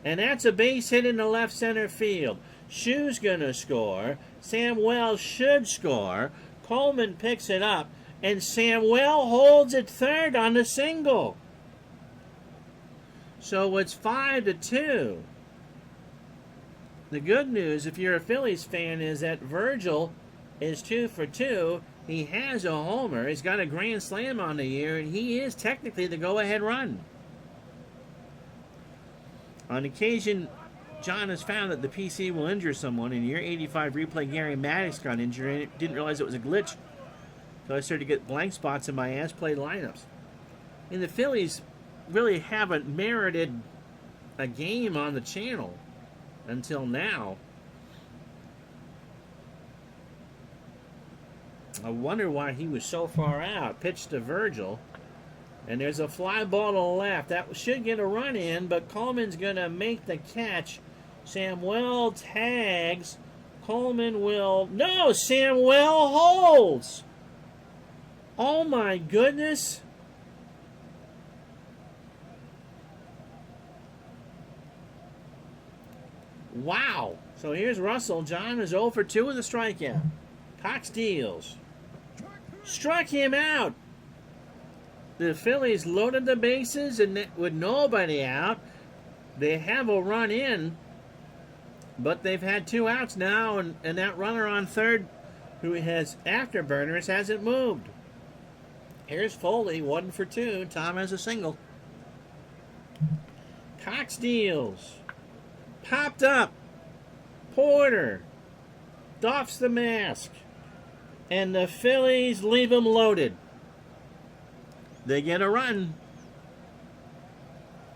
And that's a base hit in the left center field. Shue's going to score. Samuel should score. Coleman picks it up. And Samuel holds it third on the single. So it's 5-2. The good news, if you're a Phillies fan, is that Virgil is 2 for 2. He has a homer. He's got a grand slam on the year, and he is technically the go-ahead run. On occasion, John has found that the PC will injure someone. In year 85 replay, Gary Maddox got injured, and didn't realize it was a glitch. So I started to get blank spots in my as-played lineups. And the Phillies really haven't merited a game on the channel until now. I wonder why he was so far out. Pitch to Virgil. And there's a fly ball to the left. That should get a run in, but Coleman's going to make the catch. Samuel tags. Coleman will... No! Samuel holds! Oh my goodness! Wow! So here's Russell. John is 0 for 2 with a strikeout. Cox deals. Struck him out! The Phillies loaded the bases and with nobody out. They have a run in, but they've had 2 outs now, and that runner on third, who has afterburners, hasn't moved. Here's Foley, 1 for 2. Tom has a single. Cox deals. Popped up. Porter doffs the mask. And the Phillies leave him loaded. They get a run.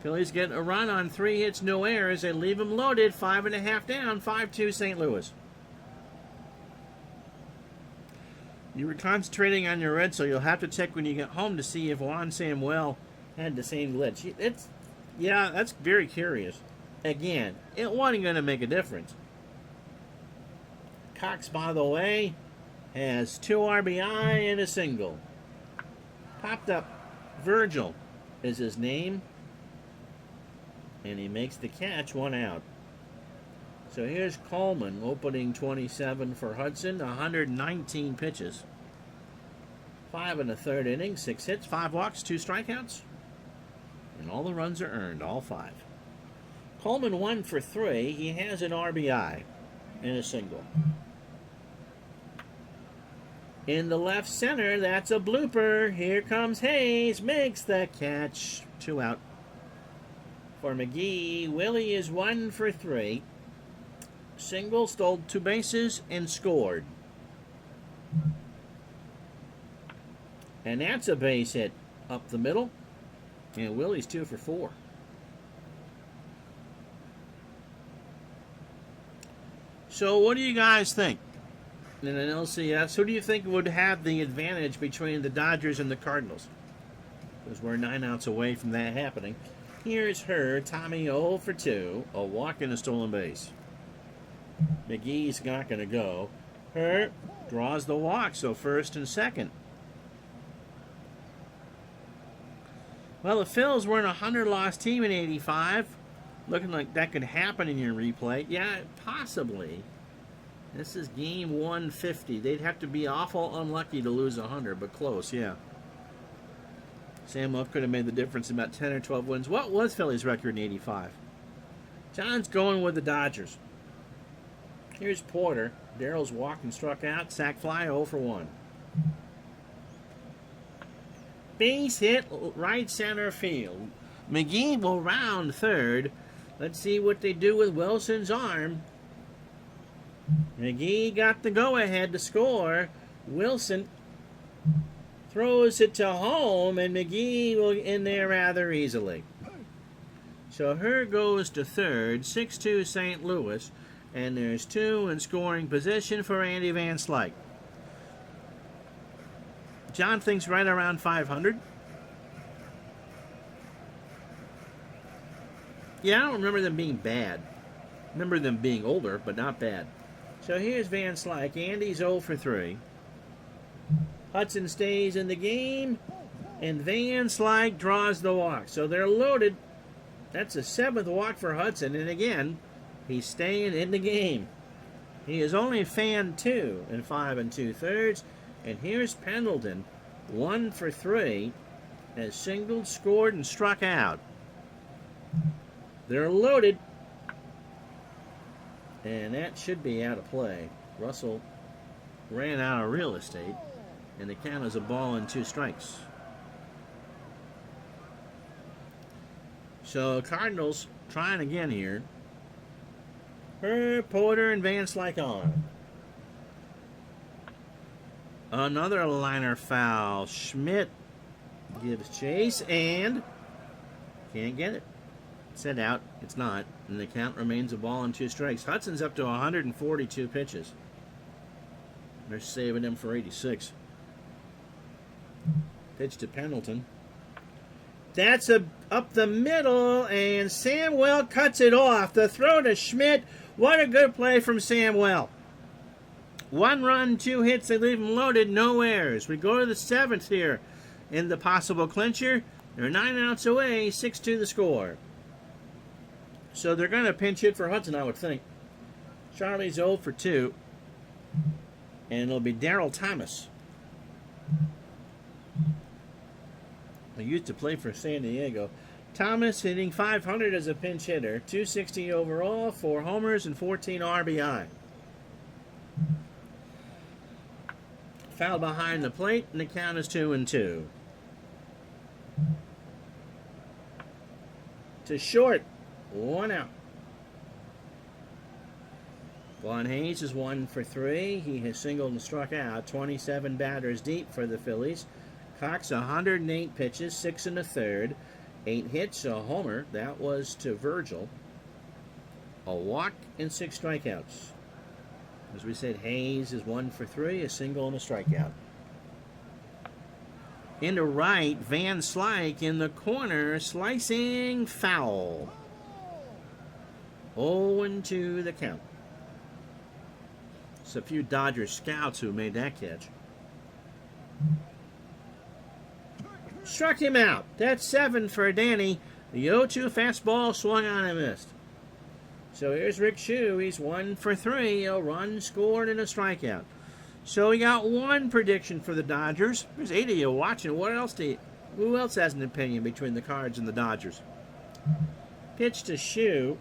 Phillies get a run on 3 hits, no errors. They leave him loaded. 5.5 down. 5-2 St. Louis. You were concentrating on your red, so you'll have to check when you get home to see if Juan Samuel had the same glitch. Yeah, that's very curious. Again, it wasn't going to make a difference. Cox, by the way, has 2 RBI and a single. Popped up. Virgil is his name. And he makes the catch, 1 out. So here's Coleman, opening 27 for Hudson, 119 pitches. 5 1/3 innings, 6 hits, 5 walks, 2 strikeouts. And all the runs are earned, all 5. Coleman 1 for 3. He has an RBI and a single. In the left center, that's a blooper. Here comes Hayes, makes the catch. 2 out. For McGee, Willie is 1 for 3. Single, stole 2 bases, and scored. And that's a base hit up the middle. And Willie's 2 for 4. So what do you guys think? In an LCS, who do you think would have the advantage between the Dodgers and the Cardinals? Because we're 9 outs away from that happening. Here's her, Tommy 0 for 2, a walk and a stolen base. McGee's not going to go. Her draws the walk, so first and second. Well, the Phillies were in a 100-loss team in 85. Looking like that could happen in your replay. Yeah, possibly. This is game 150. They'd have to be awful unlucky to lose 100, but close, yeah. Sam Love could have made the difference in about 10 or 12 wins. What was Phillies' record in 85? John's going with the Dodgers. Here's Porter. Darrell's walked and struck out. Sac fly, 0 for 1. Base hit right center field. McGee will round third. Let's see what they do with Wilson's arm. McGee got the go-ahead to score. Wilson throws it to home, and McGee will in there rather easily. So her goes to third, 6-2 St. Louis, and there's 2 in scoring position for Andy Van Slyke. John thinks right around 500. Yeah, I don't remember them being bad. I remember them being older, but not bad. So here's Van Slyke. Andy's 0 for 3. Hudson stays in the game, and Van Slyke draws the walk. So they're loaded. That's a 7th walk for Hudson, and again, he's staying in the game. He is only fanned 2 in 5 2/3. And here's Pendleton, 1 for 3, has singled, scored, and struck out. They're loaded. And that should be out of play. Russell ran out of real estate, and the count is a ball and 2 strikes. So Cardinals trying again here. Porter and Van Slyke on. Another liner foul. Schmidt gives chase and can't get it. Set out. It's not. And the count remains a ball and 2 strikes. Hudson's up to 142 pitches. They're saving him for 86. Pitch to Pendleton. That's up the middle, and Samwell cuts it off. The throw to Schmidt. What a good play from Samwell. 1 run, 2 hits. They leave him loaded. No errors. We go to the 7th here in the possible clincher. They're 9 outs away. 6-2 the score. So they're going to pinch hit for Hudson, I would think. Charlie's 0 for 2. And it'll be Darrell Thomas. He used to play for San Diego. Thomas hitting .500 as a pinch hitter. 260 overall, 4 homers, and 14 RBI. Foul behind the plate, and the count is 2-2. To short, 1 out. Vaughn Hayes is 1 for 3. He has singled and struck out. 27 batters deep for the Phillies. Cox 108 pitches, 6 1/3. 8 hits, a homer. That was to Virgil. A walk and 6 strikeouts. As we said, Hayes is 1 for 3, a single and a strikeout. Into right, Van Slyke in the corner, slicing foul. 0-2 the count. It's a few Dodgers scouts who made that catch. Struck him out. That's 7 for Danny. The 0-2 fastball swung on and missed. So here's Rick Shue. He's 1 for 3. A run scored and a strikeout. So we got one prediction for the Dodgers. There's 8 of you watching. Who else has an opinion between the Cards and the Dodgers? Pitch to Shue.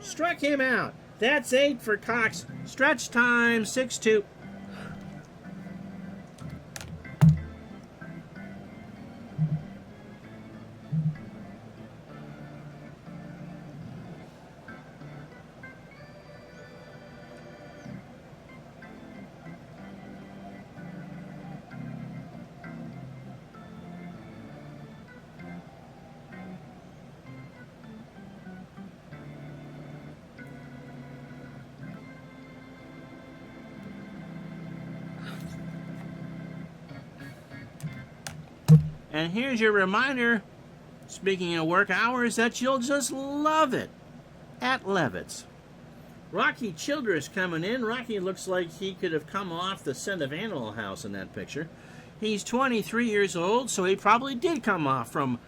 Struck him out. That's 8 for Cox. Stretch time, 6-2. And here's your reminder, speaking of work hours, that you'll just love it at Levitt's. Rocky Childress coming in. Rocky looks like he could have come off the set of Animal House in that picture. He's 23 years old, so he probably did come off from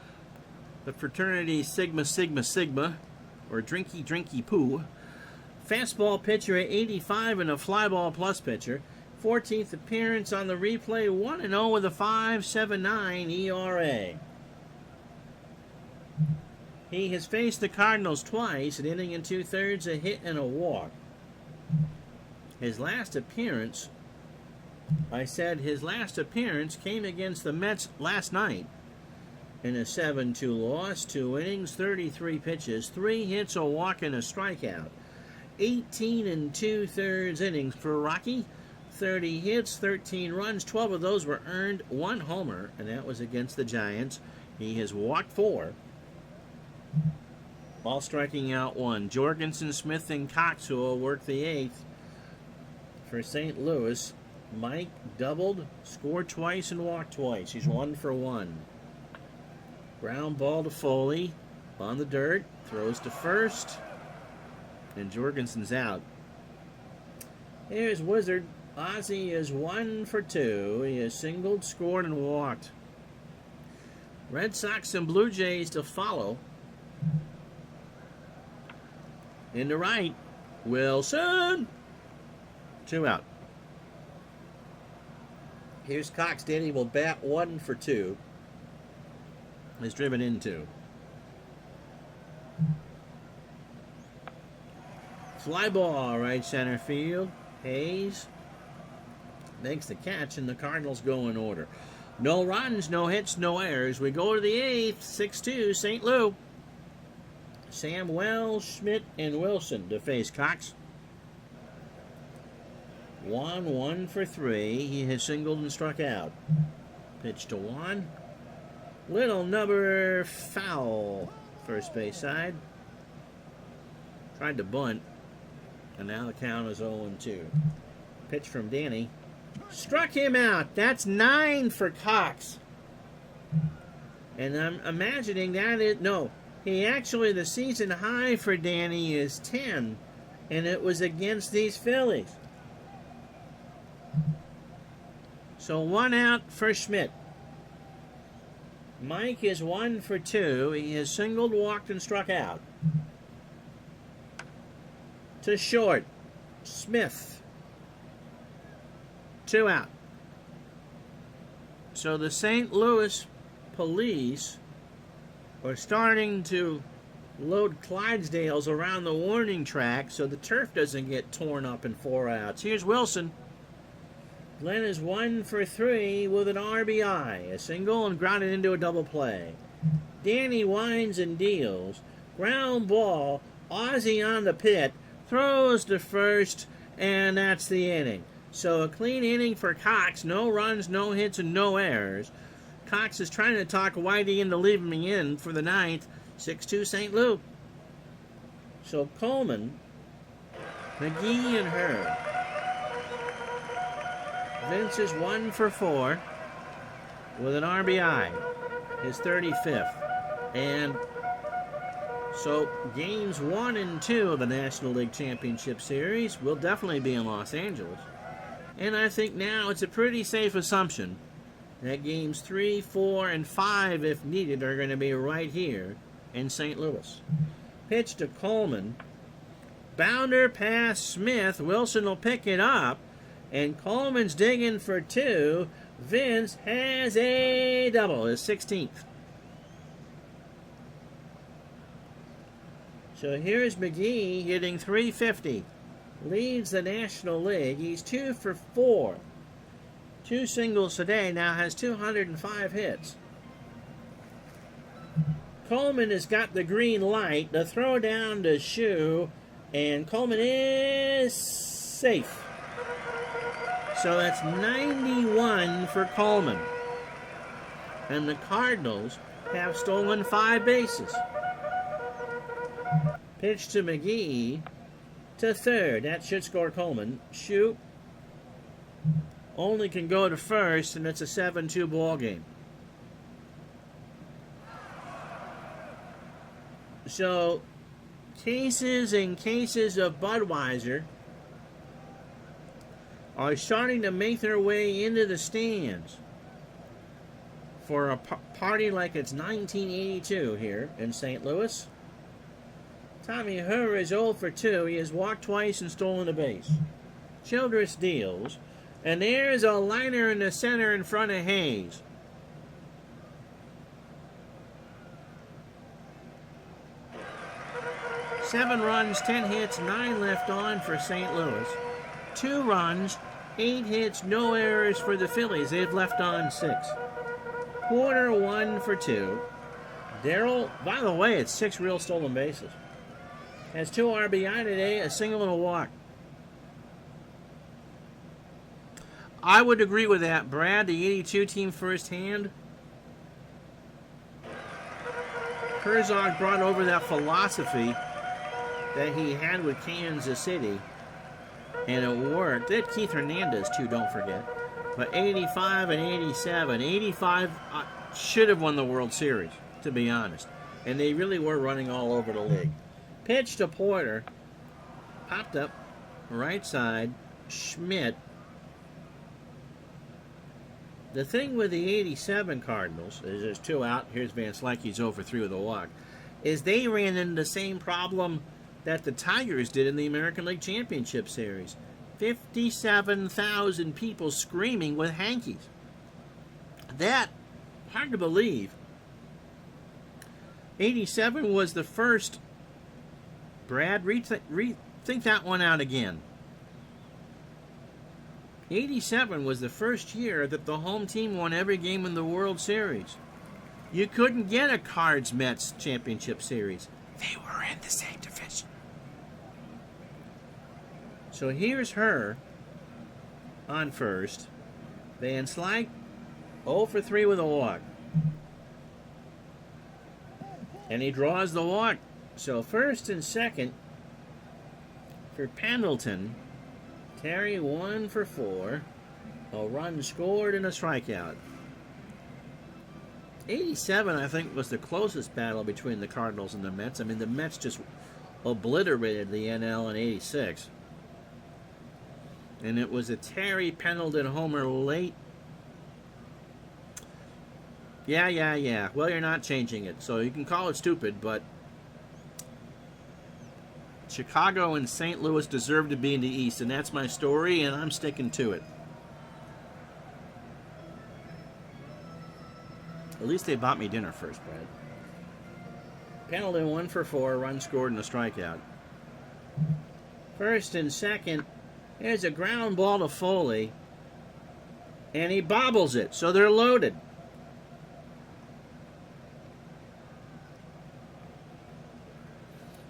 the fraternity Sigma Sigma Sigma, or Drinky Drinky Poo. Fastball pitcher at 85 and a flyball plus pitcher. 14th appearance on the replay, 1-0 with a 5.79 ERA. He has faced the Cardinals twice, an inning and 2/3, a hit and a walk. His last appearance came against the Mets last night in a 7-2 loss, 2 innings, 33 pitches, 3 hits, a walk, and a strikeout. 18 and 2/3 innings for Rocky. 30 hits, 13 runs, 12 of those were earned, 1 homer, and that was against the Giants. He has walked 4, while striking out 1. Jorgensen, Smith, and Cox, who will work the 8th for St. Louis. Mike doubled, scored twice, and walked twice. He's 1 for 1. Ground ball to Foley, on the dirt, throws to first, and Jorgensen's out. Here's Wizard. Ozzie is 1 for 2. He has singled, scored, and walked. Red Sox and Blue Jays to follow. In the right, Wilson. 2 out. Here's Cox. Danny will bat 1 for 2. Is driven into. Fly ball, right center field. Hayes makes the catch, and the Cardinals go in order. No runs, no hits, no errors. We go to the 8th, 6-2, St. Lou. Sam, Wells, Schmidt, and Wilson to face Cox. Juan 1 for 3. He has singled and struck out. Pitch to Juan. Little number foul. First base side. Tried to bunt, and now the count is 0-2. Pitch from Danny. Struck him out. That's 9 for Cox. And I'm imagining that is... No, the season high for Danny is 10. And it was against these Phillies. So 1 out for Schmidt. Mike is 1 for 2. He has singled, walked, and struck out. To short. Smith. 2 out. So the St. Louis police are starting to load Clydesdales around the warning track so the turf doesn't get torn up in 4 outs. Here's Wilson. Glenn is 1 for 3 with an RBI, a single, and grounded into a double play. Danny winds and deals. Ground ball. Ozzie on the pit. Throws to first, and that's the inning. So a clean inning for Cox. No runs, no hits, and no errors. Cox is trying to talk Whitey into leaving me in for the 9th. 6-2 St. Lou. So Coleman, McGee, and Hurd. Vince is 1 for 4 with an RBI. His 35th. And So games 1 and 2 of the National League Championship Series will definitely be in Los Angeles. And I think now it's a pretty safe assumption that games 3, 4, and 5, if needed, are going to be right here in St. Louis. Pitch to Coleman. Bounder past Smith. Wilson will pick it up. And Coleman's digging for 2. Vince has a double, his 16th. So here's McGee hitting .350. Leads the National League. He's 2 for 4. 2 singles today, now has 205 hits. Coleman has got the green light. The throw down to Shue, and Coleman is safe. So that's 91 for Coleman. And the Cardinals have stolen 5 bases. Pitch to McGee to third. That should score Coleman. Shue only can go to first, and it's a 7-2 ball game. So, cases and cases of Budweiser are starting to make their way into the stands for a party like it's 1982 here in St. Louis. Tommy Herr is 0 for 2. He has walked twice and stolen a base. Childress deals. And there's a liner in the center in front of Hayes. Seven runs, 10 hits, 9 left on for St. Louis. 2 runs, 8 hits, no errors for the Phillies. They've left on 6. Quarter 1 for 2. Darryl, by the way, it's 6 real stolen bases. Has 2 RBI today, a single and a walk. I would agree with that, Brad. The 82 team firsthand. Herzog brought over that philosophy that he had with Kansas City, and it worked. They had Keith Hernandez, too, don't forget. But 85 and 87. 85 should have won the World Series, to be honest. And they really were running all over the league. Pitch to Porter. Popped up. Right side. Schmidt. The thing with the 87 Cardinals, is there's 2 out. Here's Van Slyke's 0 for 3 with a walk. Is they ran into the same problem that the Tigers did in the American League Championship Series. 57,000 people screaming with hankies. That, hard to believe. 87 was the first. Brad, rethink that one out again. 87 was the first year that the home team won every game in the World Series. You couldn't get a Cards-Mets championship series. They were in the same division. So here's her on first. Van Slyke, 0 for 3 with a walk. And he draws the walk. So first and second for Pendleton. Terry 1 for 4. A run scored and a strikeout. 87, I think, was the closest battle between the Cardinals and the Mets. I mean, the Mets just obliterated the NL in 86. And it was a Terry Pendleton homer late. Yeah. Well, you're not changing it, so you can call it stupid, but Chicago and St. Louis deserve to be in the East, and that's my story, and I'm sticking to it. At least they bought me dinner first, Brad. Pendleton 1 for 4, run scored and a strikeout. First and second, there's a ground ball to Foley, and he bobbles it, so they're loaded.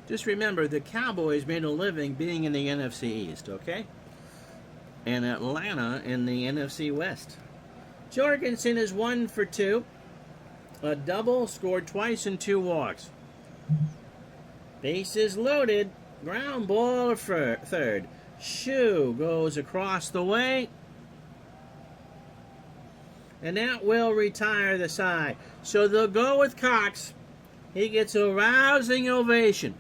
Just remember, the Cowboys made a living being in the NFC East, okay? And Atlanta in the NFC West. Jorgensen is 1 for 2. A double, scored twice and 2 walks. Bases loaded. Ground ball for third. Shue goes across the way. And that will retire the side. So they'll go with Cox. He gets a rousing ovation.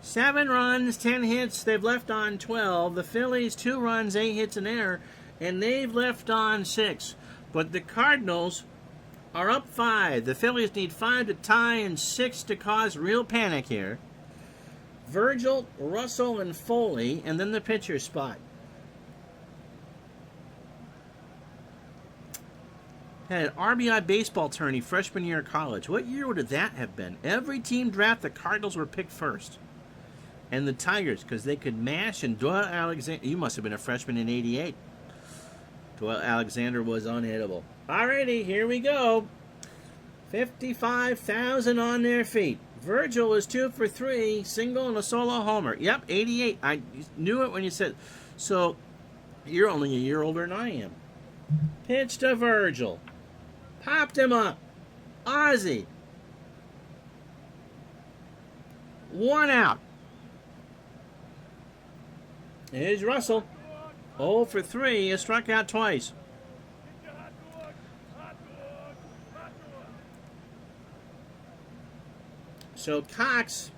7 runs, 10 hits. They've left on 12. The Phillies, 2 runs, 8 hits, an error, and they've left on 6. But the Cardinals are up 5. The Phillies need 5 to tie and 6 to cause real panic here. Virgil, Russell, and Foley, and then the pitcher spot. Had an RBI baseball tourney freshman year of college. What year would that have been? Every team draft, the Cardinals were picked first. And the Tigers, because they could mash, and Doyle Alexander, you must have been a freshman in 88. Doyle Alexander was unhittable. Alrighty, here we go. 55,000 on their feet. Virgil is 2 for 3, single and a solo homer. Yep, 88. I knew it when you said. So, you're only a year older than I am. Pitch to Virgil. Popped him up. Ozzie. 1 out. Here's Russell. 0 for 3. He struck out twice. So Cox,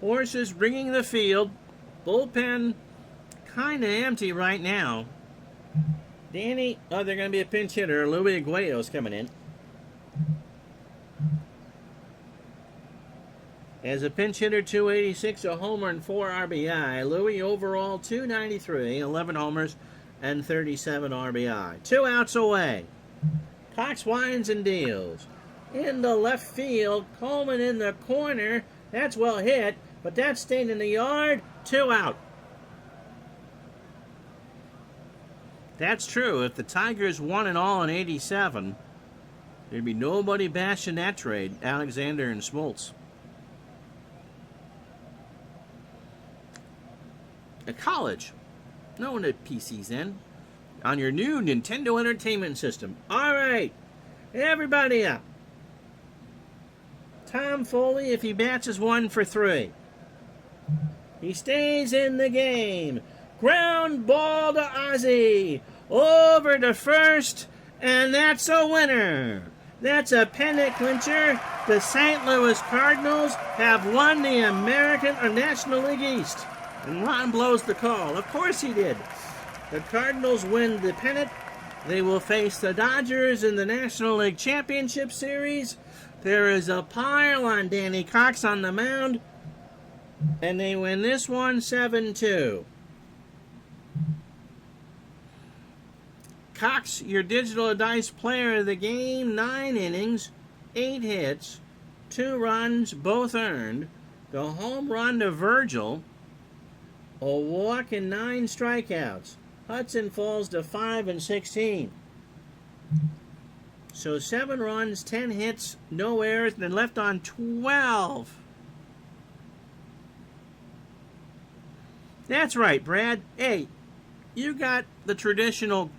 horses ringing the field. Bullpen kind of empty right now. Danny, they're going to be a pinch hitter. Louis Aguayo's coming in. As a pinch hitter, 286, a homer, and 4 RBI. Louis overall, 293, 11 homers, and 37 RBI. 2 outs away. Cox winds and deals. In the left field, Coleman in the corner. That's well hit, but that stayed in the yard. 2 out. That's true. If the Tigers won it all in 87, there'd be nobody bashing that trade, Alexander and Smoltz. At college, no one had PCs then. On your new Nintendo Entertainment System. All right, everybody up. Tom Foley, if he bats, is 1 for 3. He stays in the game. Ground ball to Ozzie. Over to first, and that's a winner. That's a pennant clincher. The St. Louis Cardinals have won the American or National League East. And Ron blows the call. Of course he did. The Cardinals win the pennant. They will face the Dodgers in the National League Championship Series. There is a pile on Danny Cox on the mound. And they win this one 7-2. Cox, your digital dice player of the game, 9 innings, 8 hits, 2 runs, both earned. The home run to Virgil, a walk and 9 strikeouts. Hudson falls to 5 and 16. So 7 runs, 10 hits, no errors, and then left on 12. That's right, Brad. Hey, you got the traditional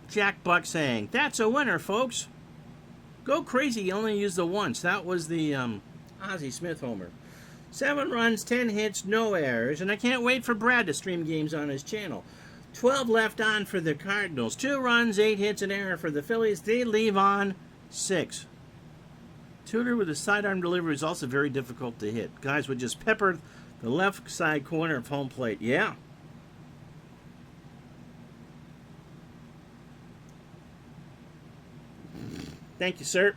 Jack Buck saying, that's a winner, folks. Go crazy, you only used the once. That was the Ozzie Smith homer. 7 runs, 10 hits, no errors, and I can't wait for Brad to stream games on his channel. 12 left on for the Cardinals. 2 runs, 8 hits, an error for the Phillies. They leave on 6. Tudor with a sidearm delivery is also very difficult to hit. Guys would just pepper the left side corner of home plate. Yeah. Thank you, sir.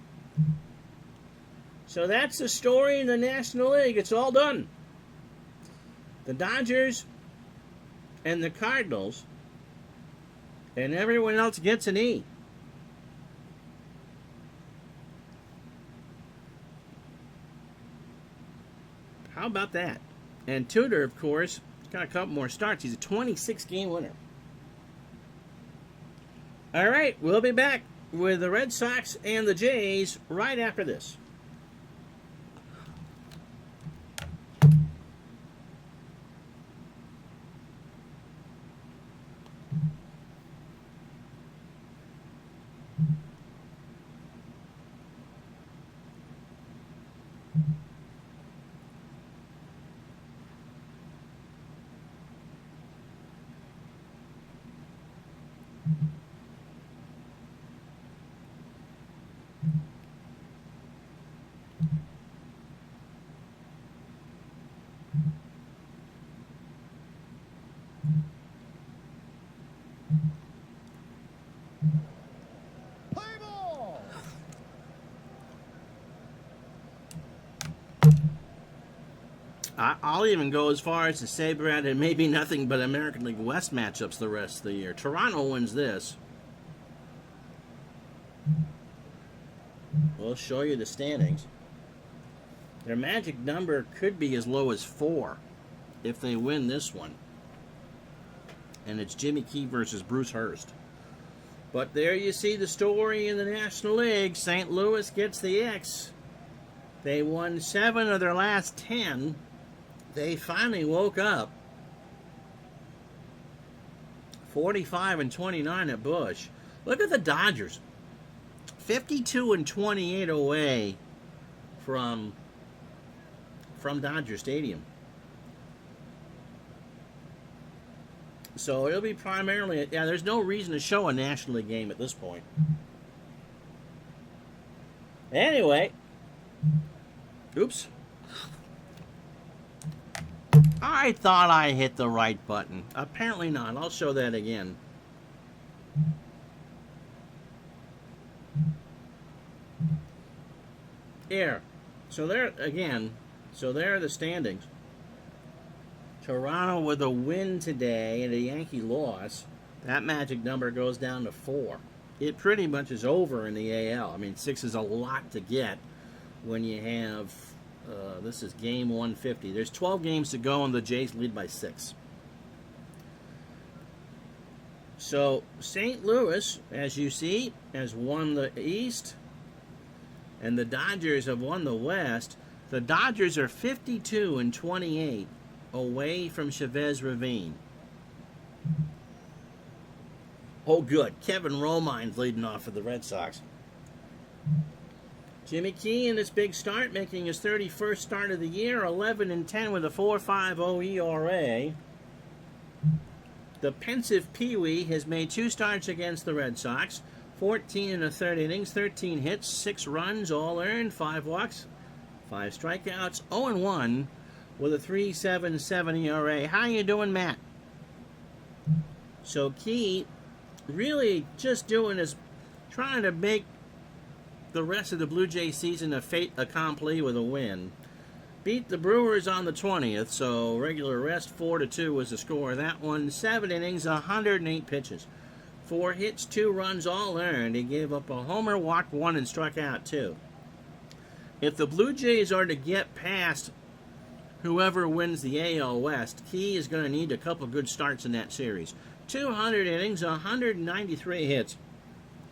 So that's the story in the National League. It's all done. The Dodgers and the Cardinals and everyone else gets an E. How about that? And Tudor, of course, got a couple more starts. He's a 26-game winner. All right, we'll be back with the Red Sox and the Jays right after this. I'll even go as far as to say, Brad, it may be nothing but American League West matchups the rest of the year. Toronto wins this. We'll show you the standings. Their magic number could be as low as 4 if they win this one. And it's Jimmy Key versus Bruce Hurst. But there you see the story in the National League. St. Louis gets the X. They won 7 of their last 10. They finally woke up. 45-29 at Busch. Look at the Dodgers. 52-28 away from Dodger Stadium. So it'll be primarily, there's no reason to show a National League game at this point. Anyway, oops. I thought I hit the right button. Apparently not. I'll show that again. Here. So there are the standings. Toronto with a win today and a Yankee loss. That magic number goes down to 4. It pretty much is over in the AL. I mean, 6 is a lot to get when you have, this is game 150. There's 12 games to go and the Jays lead by 6. So, St. Louis, as you see, has won the East, and the Dodgers have won the West. The Dodgers are 52-28 away from Chavez Ravine. Oh, good. Kevin Romine's leading off for the Red Sox. Jimmy Key in this big start, making his 31st start of the year, 11-10 with a 4.50 ERA. The pensive Pee Wee has made 2 starts against the Red Sox, 14 1/3 innings, 13 hits, 6 runs, all earned, 5 walks, 5 strikeouts, 0-1 with a 3.77 ERA. How you doing, Matt? So Key really just doing is trying to make the rest of the Blue Jay season a fait accompli with a win. Beat the Brewers on the 20th, so regular rest 4-2 was the score of that one. 7 innings, 108 pitches. 4 hits, 2 runs, all earned. He gave up a homer, walked 1, and struck out 2. If the Blue Jays are to get past whoever wins the AL West, Key is going to need a couple good starts in that series. 200 innings, 193 hits,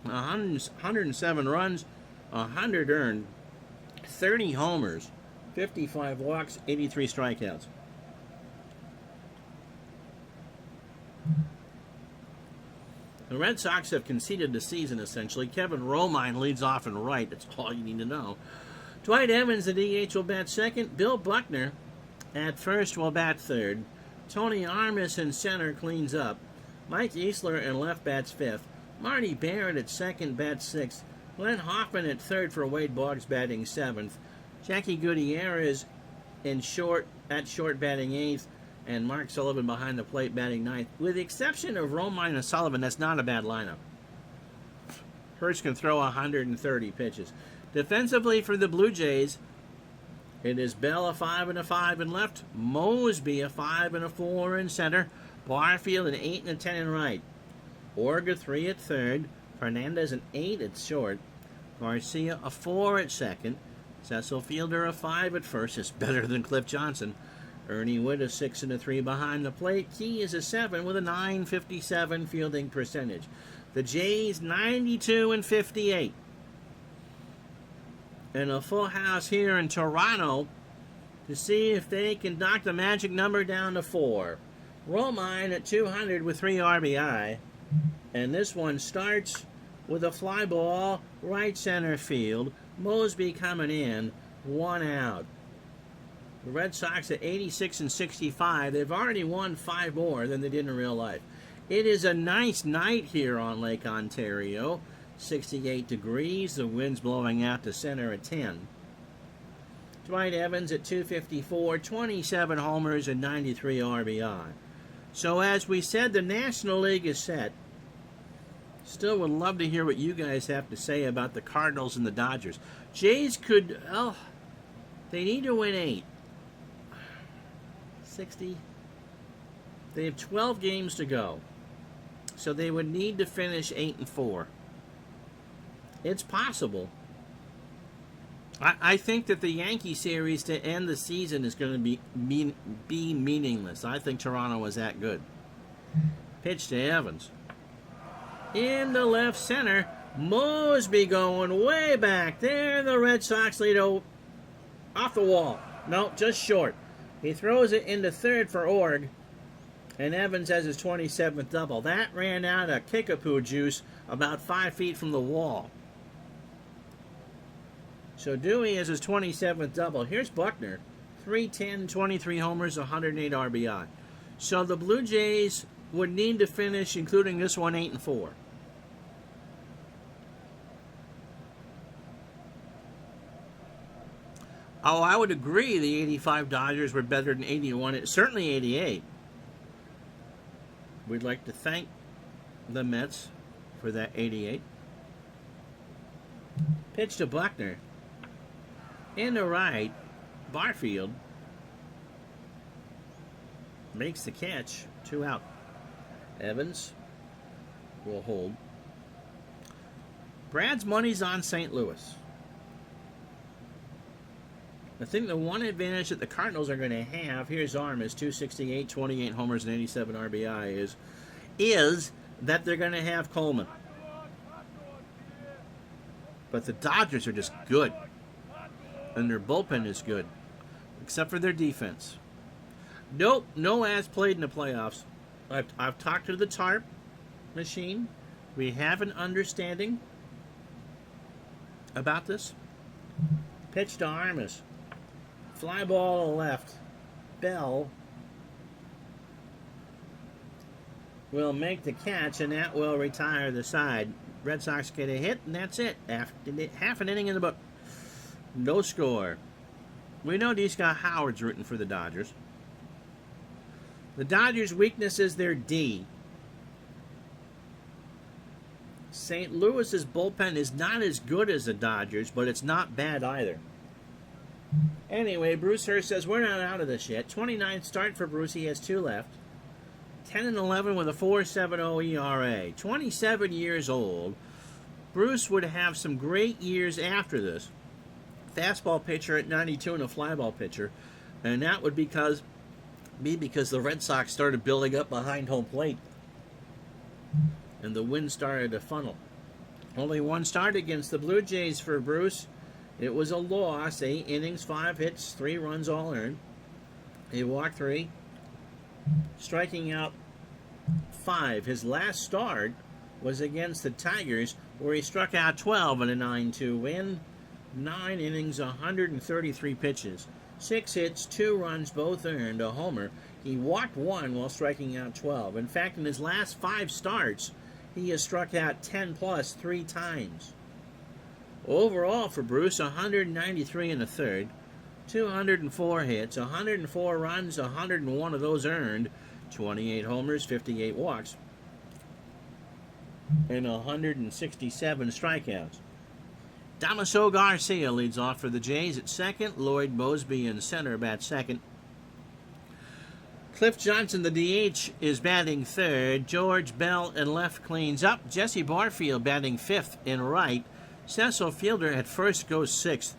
107 runs, 100 earned, 30 homers, 55 walks, 83 strikeouts. The Red Sox have conceded the season, essentially. Kevin Romine leads off in right. That's all you need to know. Dwight Evans, the DH, will bat second. Bill Buckner at first will bat third. Tony Armas in center cleans up. Mike Easler in left bats fifth. Marty Barrett at second bats sixth. Glenn Hoffman at third for Wade Boggs batting seventh. Jackie Gutierrez at short batting eighth. And Mark Sullivan behind the plate batting ninth. With the exception of Romine and Sullivan, that's not a bad lineup. Hurst can throw 130 pitches. Defensively for the Blue Jays, it is Bell a 5 and a 5 in left, Mosby a 5 and a 4 in center, Barfield an 8 and a 10 in right, Orga 3 at third, Fernandez an 8 at short, Garcia a 4 at second, Cecil Fielder a 5 at first, is better than Cliff Johnson, Ernie Wood a 6 and a 3 behind the plate, Key is a 7 with a .957 fielding percentage. The Jays 92 and 58. And a full house here in Toronto to see if they can knock the magic number down to 4. Romine at 200 with 3 RBI. And this one starts with a fly ball, right center field. Mosby coming in, 1 out. The Red Sox at 86 and 65. They've already won 5 more than they did in real life. It is a nice night here on Lake Ontario. 68 degrees, the wind's blowing out to center at 10. Dwight Evans at 254, 27 homers and 93 RBI. So as we said, the National League is set. Still would love to hear what you guys have to say about the Cardinals and the Dodgers. Jays could, they need to win 8. 60. They have 12 games to go. So they would need to finish 8-4. It's possible. I think that the Yankee series to end the season is going to be meaningless. I think Toronto was that good. Pitch to Evans. In the left center. Mosby going way back. There the Red Sox lead off the wall. No, just short. He throws it into third for Org. And Evans has his 27th double. That ran out of kickapoo juice about 5 feet from the wall. So Dewey has his 27th double. Here's Buckner. 310, 23 homers, 108 RBI. So the Blue Jays would need to finish, including this one, 8-4. Oh, I would agree the 85 Dodgers were better than 81. Certainly 88. We'd like to thank the Mets for that 88. Pitch to Buckner. In the right, Barfield makes the catch. 2 out. Evans will hold. Brad's money's on St. Louis. I think the one advantage that the Cardinals are going to have, here's Armas, 268, 28 homers, and 87 RBI, is that they're going to have Coleman. But the Dodgers are just good. And their bullpen is good. Except for their defense. Nope, no as played in the playoffs. I've talked to the TARP machine. We have an understanding about this. Pitch to Armas. Fly ball to left. Bell will make the catch, and that will retire the side. Red Sox get a hit, and that's it. After half an inning in the book. No score. We know D. Scott Howard's rooting for the Dodgers. The Dodgers' weakness is their D. St. Louis's bullpen is not as good as the Dodgers, but it's not bad either. Anyway, Bruce Hurst says we're not out of this yet. 29th start for Bruce. He has 2 left. 10-11 with a 4.70 ERA. 27 years old. Bruce would have some great years after this. Fastball pitcher at 92 and a flyball pitcher. And that would be because the Red Sox started building up behind home plate. And the wind started to funnel. Only 1 start against the Blue Jays for Bruce. It was a loss. 8 innings, 5 hits, 3 runs all earned. He walked 3. Striking out 5. His last start was against the Tigers, where he struck out 12 in a 9-2 win. 9 innings, 133 pitches. 6 hits, 2 runs, both earned, a homer. He walked 1 while striking out 12. In fact, in his last 5 starts, he has struck out 10 plus 3 times. Overall for Bruce, 193 in the third, 204 hits, 104 runs, 101 of those earned, 28 homers, 58 walks, and 167 strikeouts. Damaso Garcia leads off for the Jays at second. Lloyd Mosby in center bats second. Cliff Johnson, the DH, is batting third. George Bell in left cleans up. Jesse Barfield batting fifth in right. Cecil Fielder at first goes sixth.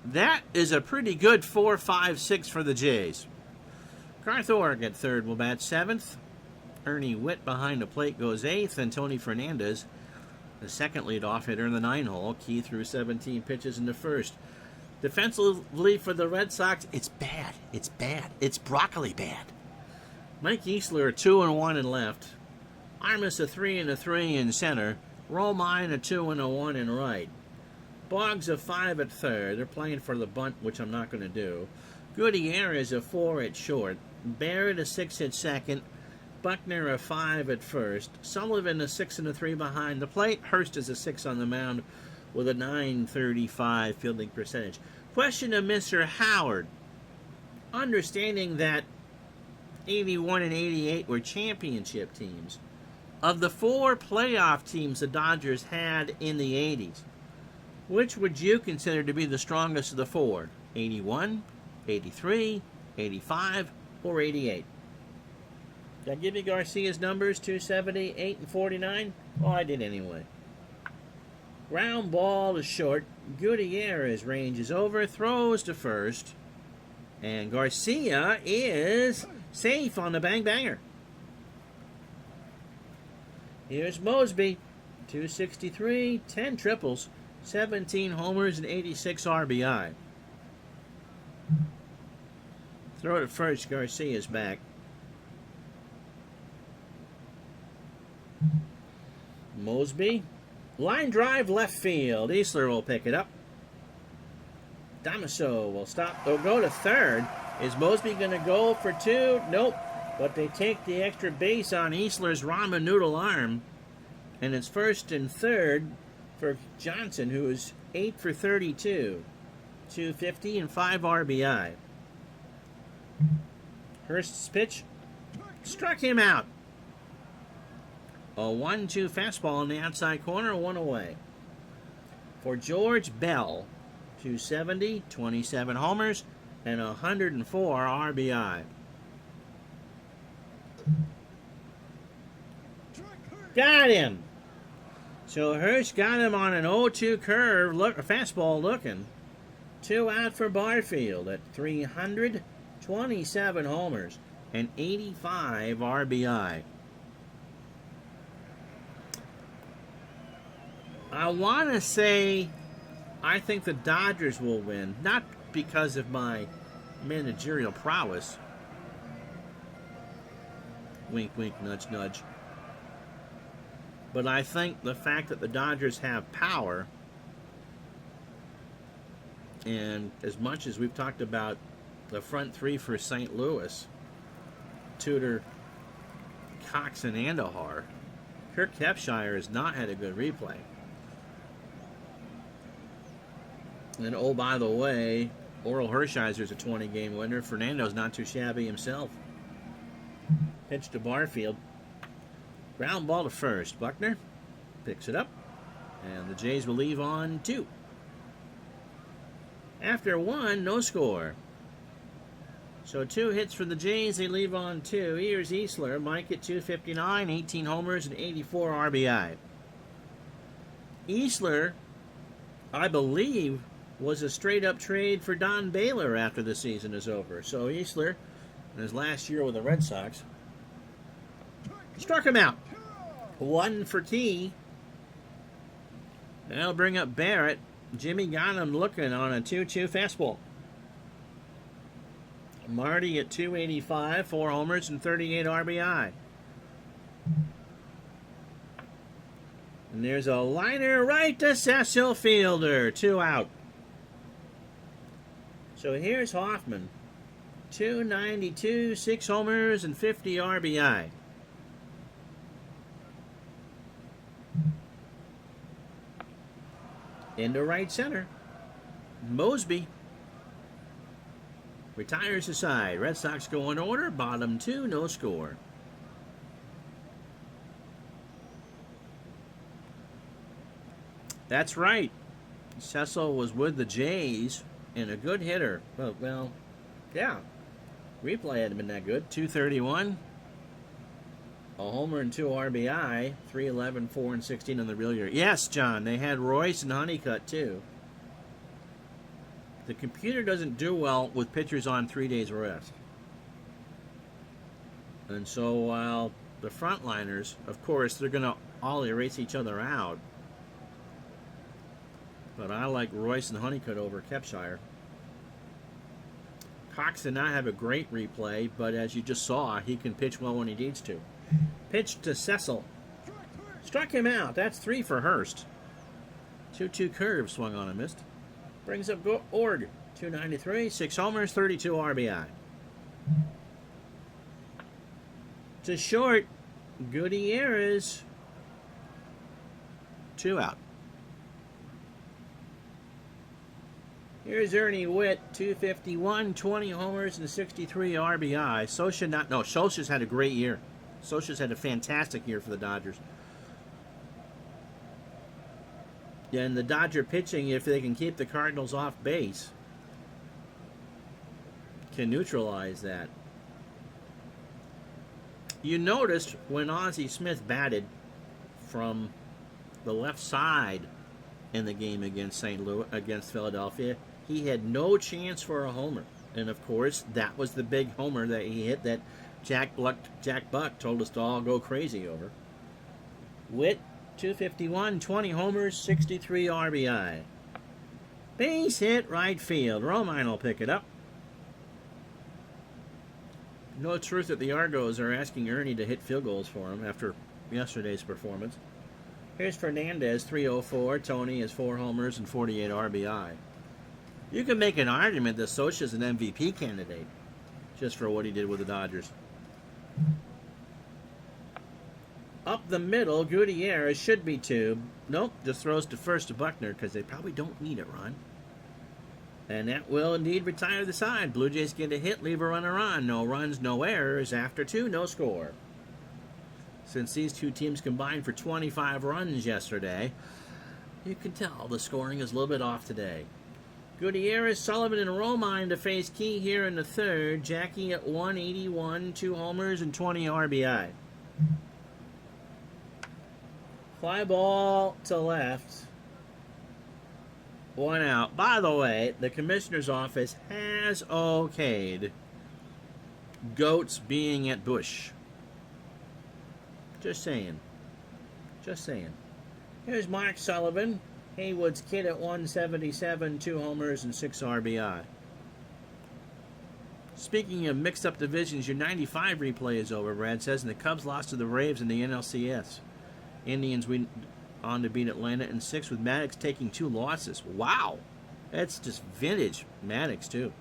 That is a pretty good 4-5-6 for the Jays. Garth Org at third will bat seventh. Ernie Witt behind the plate goes eighth. And Tony Fernandez, the second leadoff hitter in the 9-hole, key through 17 pitches in the first. Defensively for the Red Sox, it's bad. It's bad. It's broccoli bad. Mike Easler, 2-1 in left. Armas, a 3-3 in center. Romine, a 2-1 in right. Boggs, a 5 at third. They're playing for the bunt, which I'm not going to do. Gutierrez, a 4 at short. Barrett, a 6 at second. Buckner, a 5 at first. Sullivan, a 6-3 behind the plate. Hurst is a 6 on the mound with a .935 fielding percentage. Question to Mr. Howard. Understanding that 81 and 88 were championship teams, of the 4 playoff teams the Dodgers had in the 80s, which would you consider to be the strongest of the 4? 81, 83, 85, or 88. Did I give you Garcia's numbers? 270, 8, and 49? Oh, I did anyway. Ground ball is short. Gutierrez ranges over, throws to first. And Garcia is safe on the bang banger. Here's Mosby. 263, 10 triples, 17 homers, and 86 RBI. Throw it first. Garcia's back. Mosby. Line drive left field. Easler will pick it up. Damaso will stop. They'll go to third. Is Mosby going to go for two? Nope. But they take the extra base on Easler's ramen noodle arm. And it's first and third for Johnson, who is 8 for 32. 250 and 5 RBI. Hurst's pitch struck him out. A 1-2 fastball in the outside corner, one away. For George Bell, 270, 27 homers, and 104 RBI. Got him! So Hurst got him on an 0-2 curve, fastball looking. 2 out for Barfield at 327 homers and 85 RBI. I want to say I think the Dodgers will win, not because of my managerial prowess. Wink, wink, nudge, nudge. But I think the fact that the Dodgers have power, and as much as we've talked about the front three for St. Louis, Tudor, Cox, and Andujar, Kirk Hepshire has not had a good replay. And oh, by the way, Oral Hershiser's a 20-game winner. Fernando's not too shabby himself. Pitch to Barfield. Ground ball to first. Buckner picks it up. And the Jays will leave on 2. After 1, no score. So 2 hits for the Jays. They leave on 2. Here's Easler. Mike at 259, 18 homers, and 84 RBI. Easler, I believe, was a straight-up trade for Don Baylor after the season is over. So Easler, in his last year with the Red Sox, struck him out. 1 for T. That'll bring up Barrett. Jimmy got him looking on a 2-2 fastball. Marty at 285, 4 homers, and 38 RBI. And there's a liner right to Cecil Fielder. 2 out. So here's Hoffman. 292, 6 homers, and 50 RBI. Into right center. Mosby retires his side. Red Sox go in order. Bottom 2, no score. That's right. Cecil was with the Jays and a good hitter. Well, yeah. Replay hadn't been that good. 231. A homer and 2 RBI. 311, 4, and 16 in the real year. Yes, John, they had Royce and Honeycutt, too. The computer doesn't do well with pitchers on 3 days rest. And so while the frontliners, of course, they're going to all erase each other out. But I like Royce and Honeycutt over Hepshire. Cox did not have a great replay, but as you just saw, he can pitch well when he needs to. Pitch to Cecil. Struck him out. That's 3 for Hurst. 2-2 curve swung on and missed. Brings up Ord. 293, 6 homers, 32 RBI. To short, Gutierrez. 2 out. Here's Ernie Witt, 251, 20 homers, and 63 RBI. Socha's had a great year. Socha's had a fantastic year for the Dodgers. And the Dodger pitching, if they can keep the Cardinals off base, can neutralize that. You noticed when Ozzie Smith batted from the left side in the game against against Philadelphia, he had no chance for a homer. And of course, that was the big homer that he hit that Jack Buck told us to all go crazy over. Witt, 251, 20 homers, 63 RBI. Base hit right field. Romine will pick it up. No truth that the Argos are asking Ernie to hit field goals for him after yesterday's performance. Here's Fernandez, 304. Tony has 4 homers and 48 RBI. You can make an argument that Socha's an MVP candidate just for what he did with the Dodgers. Up the middle, Gutierrez should be 2. Nope, just throws to first to Buckner because they probably don't need it, Ron. And that will indeed retire the side. Blue Jays get a hit, leave a runner on. No runs, no errors. After 2, no score. Since these two teams combined for 25 runs yesterday, you can tell the scoring is a little bit off today. Gutierrez, Sullivan, and Romine to face Key here in the third. Jackie at 181, 2 homers and 20 RBI. Fly ball to left. 1 out. By the way, the commissioner's office has okayed Goats being at Busch. Just saying. Just saying. Here's Mark Sullivan. Haywood's kid at 177, 2 homers and 6 RBI. Speaking of mixed up divisions, your 95 replay is over, Brad says, and the Cubs lost to the Braves in the NLCS. Indians went on to beat Atlanta in 6 with Maddox taking 2 losses. Wow! That's just vintage Maddox, too.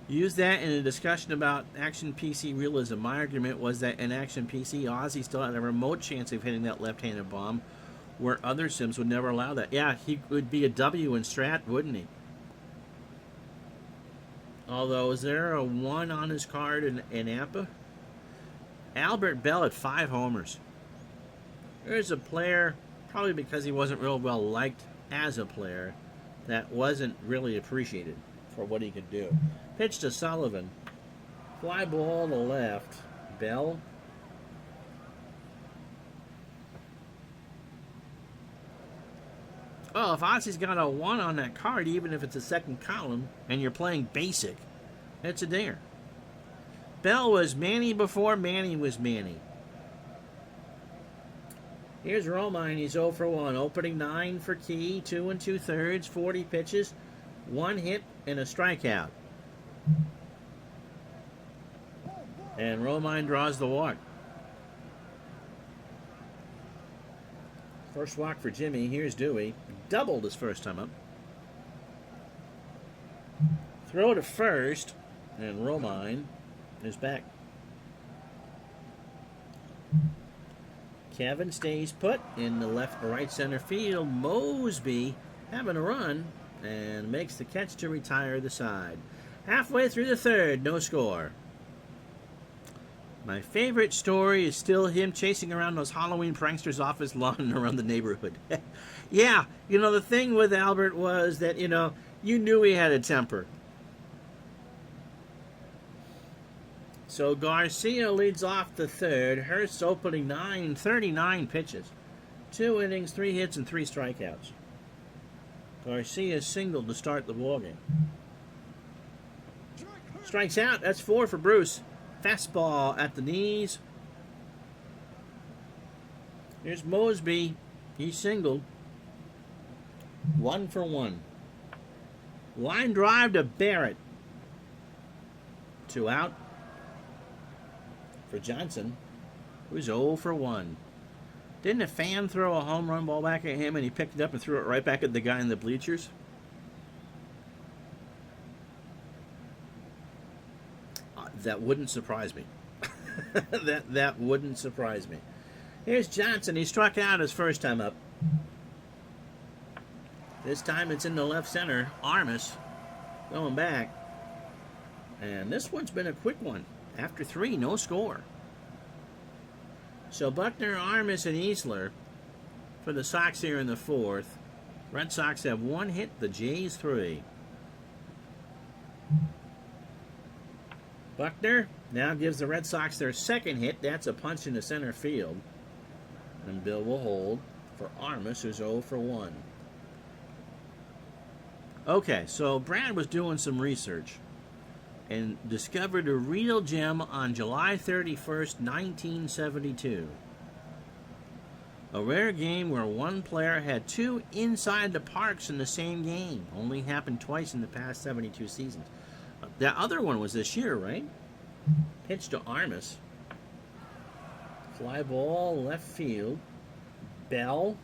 Use that in a discussion about Action PC realism. My argument was that in Action PC, Ozzie still had a remote chance of hitting that left-handed bomb, where other sims would never allow that. Yeah, he would be a W in Strat, wouldn't he? Although, is there a 1 on his card in AMPA? Albert Bell at 5 homers. There's a player, probably because he wasn't real well liked as a player, that wasn't really appreciated for what he could do. Pitch to Sullivan. Fly ball to left. Bell. Oh, if Ozzie's got a 1 on that card, even if it's a second column, and you're playing basic, it's a dinger. Bell was Manny before Manny was Manny. Here's Romine. He's 0 for 1. Opening 9 for Key. 2 2/3, 40 pitches, 1 hit, and a strikeout. And Romine draws the walk. First walk for Jimmy. Here's Dewey. Doubled his first time up. Throw to first, and Romine is back. Kevin stays put in the left or right center field. Mosby having a run and makes the catch to retire the side. Halfway through the third, no score. My favorite story is still him chasing around those Halloween pranksters off his lawn and around the neighborhood. Yeah, the thing with Albert was that, you knew he had a temper. So Garcia leads off the third. Hurst opening 9, 39 pitches. 2 innings, 3 hits, and 3 strikeouts. Garcia singled to start the ballgame. Strikes out. That's 4 for Bruce. Fastball at the knees. Here's Mosby. He singled. 1 for 1. Line drive to Barrett. 2 out for Johnson, who's 0 for 1. Didn't a fan throw a home run ball back at him and he picked it up and threw it right back at the guy in the bleachers? That wouldn't surprise me. that wouldn't surprise me. Here's Johnson. He struck out his first time up. This time it's in the left center. Armas going back. And this one's been a quick one. After 3, no score. So Buckner, Armas, and Easler for the Sox here in the 4th. Red Sox have 1 hit, the Jays 3. Buckner now gives the Red Sox their 2nd hit. That's a punch into center field. And Bill will hold for Armas, who's 0 for 1. Okay, so Brad was doing some research and discovered a real gem on July 31st, 1972. A rare game where one player had 2 inside the parks in the same game. Only happened twice in the past 72 seasons. The other one was this year, right? Pitch to Armas. Fly ball left field. Bell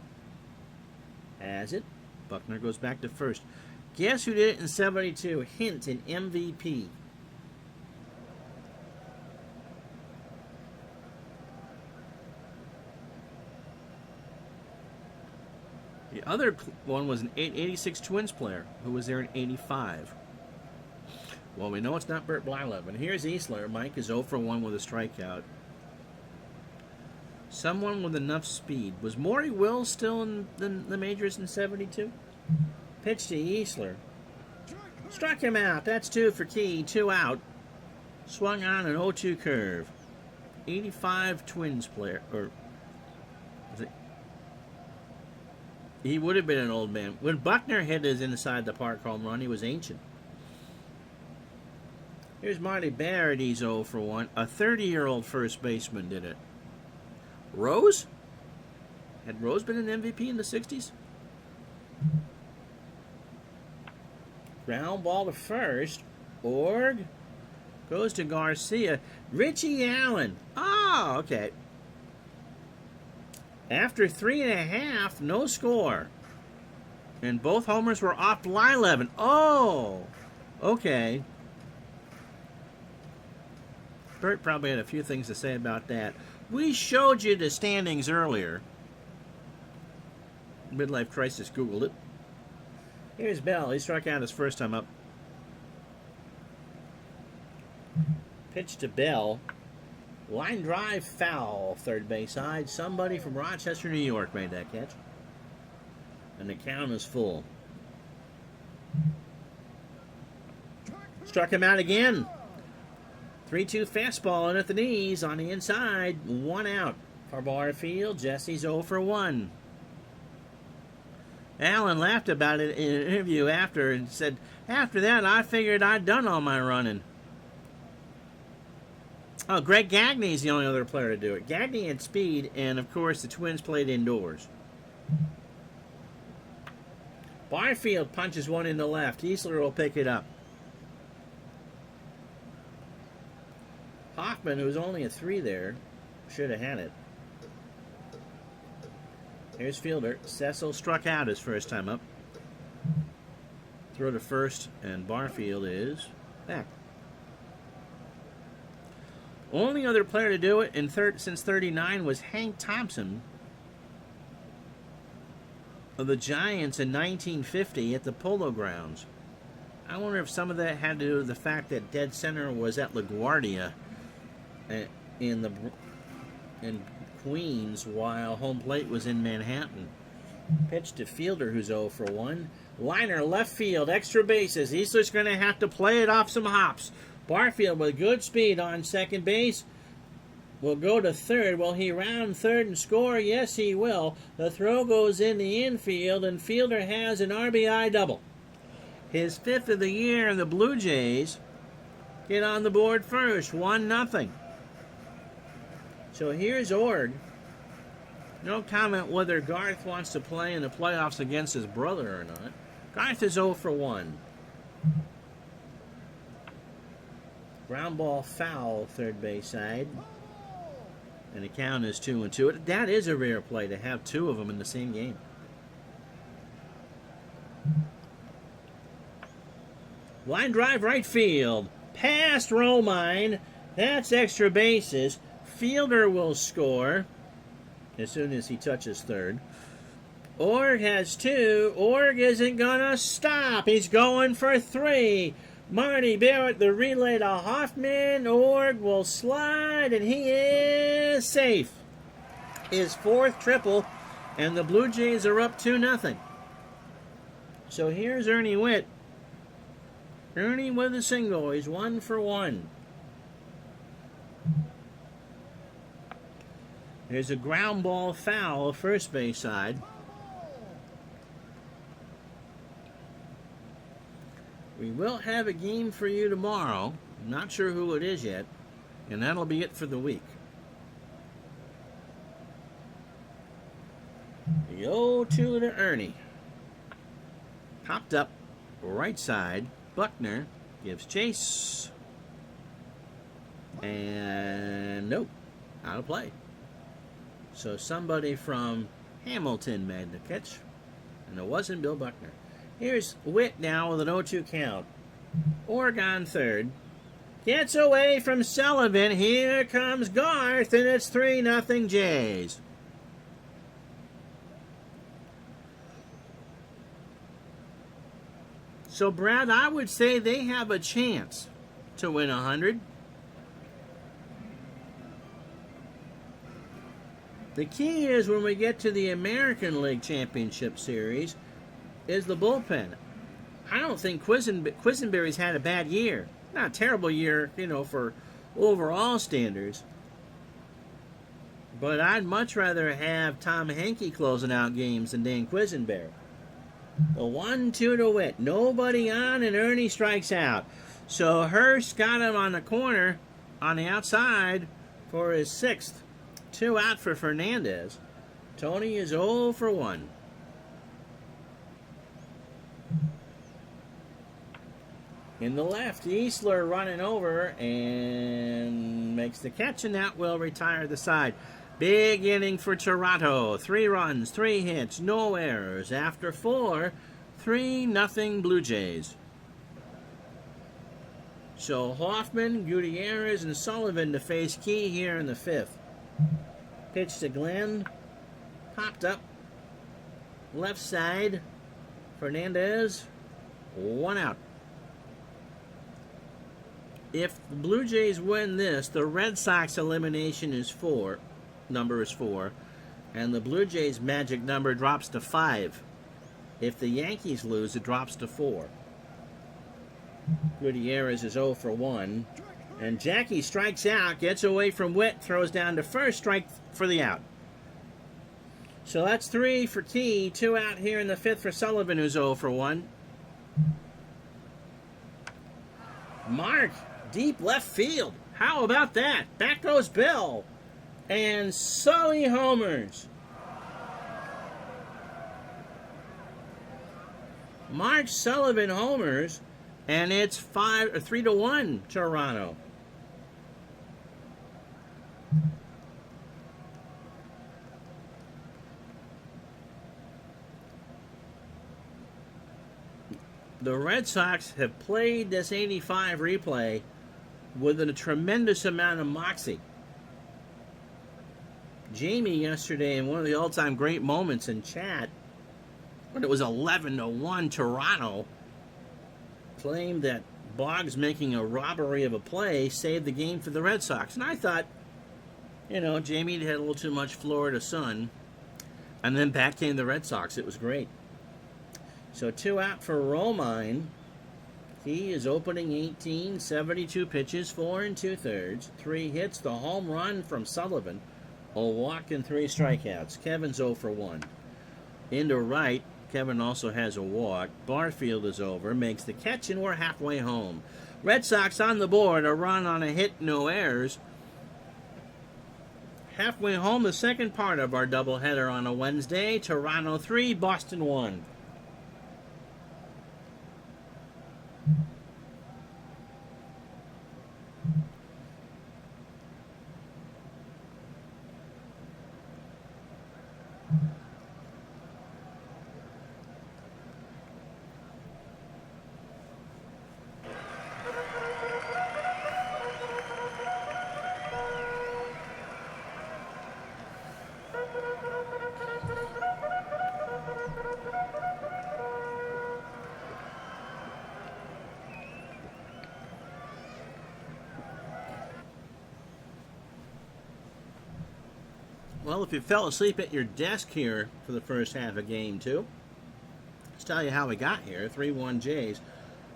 has it. Buckner goes back to first. Guess who did it in 72? Hint, an MVP. The other one was an 86 Twins player who was there in 85. Well, we know it's not Bert Blyleven. And here's Easler. Mike is 0 for 1 with a strikeout. Someone with enough speed. Was Maury Wills still in the majors in 72? Pitch to Easler. Struck him out. That's 2 for Key. 2 out. Swung on an 0-2 curve. 85 Twins player. Or was it? He would have been an old man. When Buckner hit his inside the park home run, he was ancient. Here's Marty Barrett. He's 0 for 1. A 30-year-old first baseman did it. Rose? Had Rose been an MVP in the 60s? Ground ball to first. Org goes to Garcia. Richie Allen. Oh, okay. After 3.5, no score. And both homers were off Blyleven. Oh, okay. Bert probably had a few things to say about that. We showed you the standings earlier. Midlife Crisis Googled it. Here's Bell. He struck out his first time up. Pitch to Bell. Line drive foul, third base side. Somebody from Rochester, New York made that catch. And the count is full. Struck him out again. 3-2 fastball in at the knees on the inside. 1 out. For Barfield, Jesse's 0 for 1. Allen laughed about it in an interview after and said, after that, I figured I'd done all my running. Oh, Greg Gagney's the only other player to do it. Gagney had speed, and of course the Twins played indoors. Barfield punches one in the left. Easler will pick it up. Hoffman, who was only a 3 there, should have had it. Here's fielder. Cecil struck out his first time up. Throw to first, and Barfield is back. Only other player to do it since 39 was Hank Thompson of the Giants in 1950 at the Polo Grounds. I wonder if some of that had to do with the fact that dead center was at LaGuardia in Queens while home plate was in Manhattan. Pitch to fielder who's 0 for 1. Liner left field, extra bases. Easler's going to have to play it off some hops. Barfield with good speed on second base will go to third. Will he round third and score? Yes, he will. The throw goes in the infield, and fielder has an RBI double. His 5th of the year, and the Blue Jays get on the board first, 1-0. So here's Org. No comment whether Garth wants to play in the playoffs against his brother or not. Garth is 0 for 1. Ground ball foul, third base side. And the count is 2-2. That is a rare play to have 2 of them in the same game. Line drive right field. Past Romine. That's extra bases. Fielder will score as soon as he touches third. Org has 2. Org isn't going to stop. He's going for 3. Marty Barrett, the relay to Hoffman. Org will slide, and he is safe. His 4th triple, and the Blue Jays are up 2-0. So here's Ernie Witt. Ernie with a single. He's 1 for 1. There's a ground ball foul, first base side. We will have a game for you tomorrow. I'm not sure who it is yet. And that'll be it for the week. The 0-2 to Ernie. Popped up, right side. Buckner gives chase. And nope, out of play. So somebody from Hamilton made the catch. And it wasn't Bill Buckner. Here's Witt now with an 0-2 count. Oregon third. Gets away from Sullivan. Here comes Garth, and it's 3-0 Jays. So, Brad, I would say they have a chance to win 100. The key is when we get to the American League Championship Series is the bullpen. I don't think Quisenberry's had a bad year. Not a terrible year, for overall standards. But I'd much rather have Tom Henke closing out games than Dan Quisenberry. The 1-2 to Witt. Nobody on, and Ernie strikes out. So Hurst got him on the corner on the outside for his 6th. 2 out for Fernandez. Tony is 0 for 1. In the left, Easler running over and makes the catch, and that will retire the side. Big inning for Toronto. 3 runs, 3 hits, no errors. After 4, 3-0 Blue Jays. So Hoffman, Gutierrez, and Sullivan to face Key here in the 5th. Pitch to Glenn. Popped up. Left side. Fernandez. 1 out. If the Blue Jays win this, the Red Sox elimination is 4. Number is 4. And the Blue Jays' magic number drops to 5. If the Yankees lose, it drops to 4. Gutierrez is 0 for 1. And Jackie strikes out, gets away from Witt, throws down to first, strike for the out. So that's 3 for Key, 2 out here in the 5th for Sullivan, who's 0 for 1. Mark, deep left field. How about that? Back goes Bill. And Sully homers. Mark Sullivan homers, and it's 3-1 Toronto. The Red Sox have played this 85 replay with a tremendous amount of moxie. Jamie yesterday, in one of the all-time great moments in chat, when it was 11-1 Toronto, claimed that Boggs making a robbery of a play saved the game for the Red Sox. And I thought, Jamie had a little too much Florida sun. And then back came the Red Sox. It was great. So 2 out for Romine. He is opening 18, 72 pitches, 4 2/3, 3 hits, the home run from Sullivan, a walk and 3 strikeouts. Kevin's 0 for 1. Into right, Kevin also has a walk. Barfield is over, makes the catch, and we're halfway home. Red Sox on the board, a run on a hit, no errors. Halfway home, the second part of our doubleheader on a Wednesday. Toronto 3, Boston 1. Well, if you fell asleep at your desk here for the first half of Game 2, tell you how we got here. 3-1 Jays.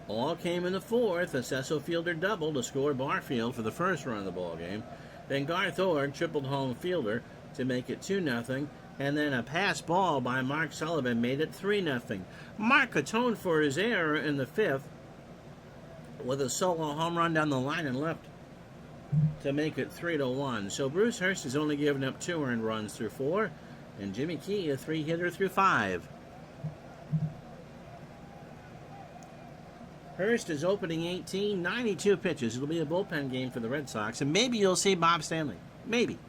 All came in the fourth. A Cecil Fielder double to score Barfield for the first run of the ball game. Then Garth Org tripled home fielder to make it 2-0. And then a pass ball by Mark Sullivan made it 3-0. Mark atoned for his error in the fifth with a solo home run down the line and left to make it 3-1. So Bruce Hurst has only given up 2 earned runs through 4, and Jimmy Key a 3-hitter through 5. Hurst is opening 18, 92 pitches. It'll be a bullpen game for the Red Sox, and maybe you'll see Bob Stanley. Maybe.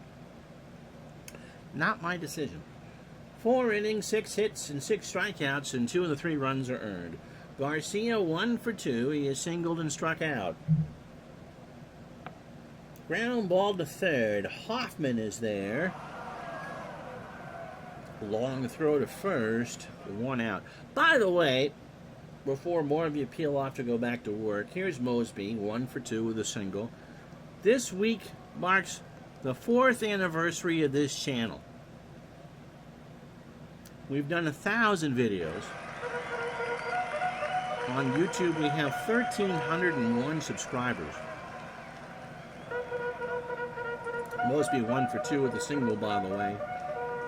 Not my decision. 4 innings, 6 hits, and 6 strikeouts, and 2 of the 3 runs are earned. Garcia 1 for 2. He is singled and struck out. Ground ball to third. Hoffman is there. Long throw to first. 1 out. By the way, before more of you peel off to go back to work, here's Mosby, 1 for 2 with a single. This week marks the 4th anniversary of this channel. We've done 1,000 videos. On YouTube, we have 1,301 subscribers. Mosby 1 for 2 with a single, by the way.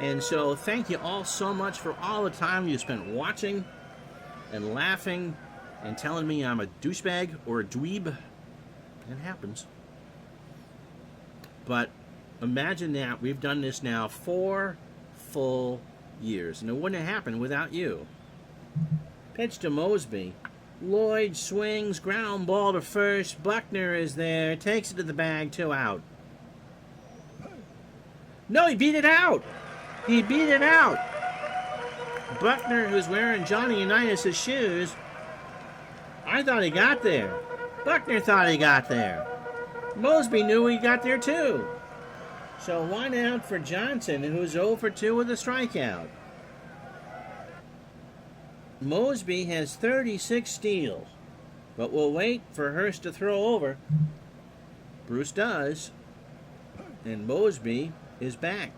And so, thank you all so much for all the time you spent watching and laughing and telling me I'm a douchebag or a dweeb. It happens. But imagine that we've done this now 4 full years, and it wouldn't have happened without you. Pitch to Mosby. Lloyd swings, ground ball to first. Buckner is there, takes it to the bag, 2 out. No, he beat it out. He beat it out. Buckner, who's wearing Johnny Unitas' shoes, I thought he got there. Buckner thought he got there. Mosby knew he got there too. So 1 out for Johnson, who's 0 for 2 with a strikeout. Mosby has 36 steals, but we'll wait for Hurst to throw over. Bruce does, and Mosby is back.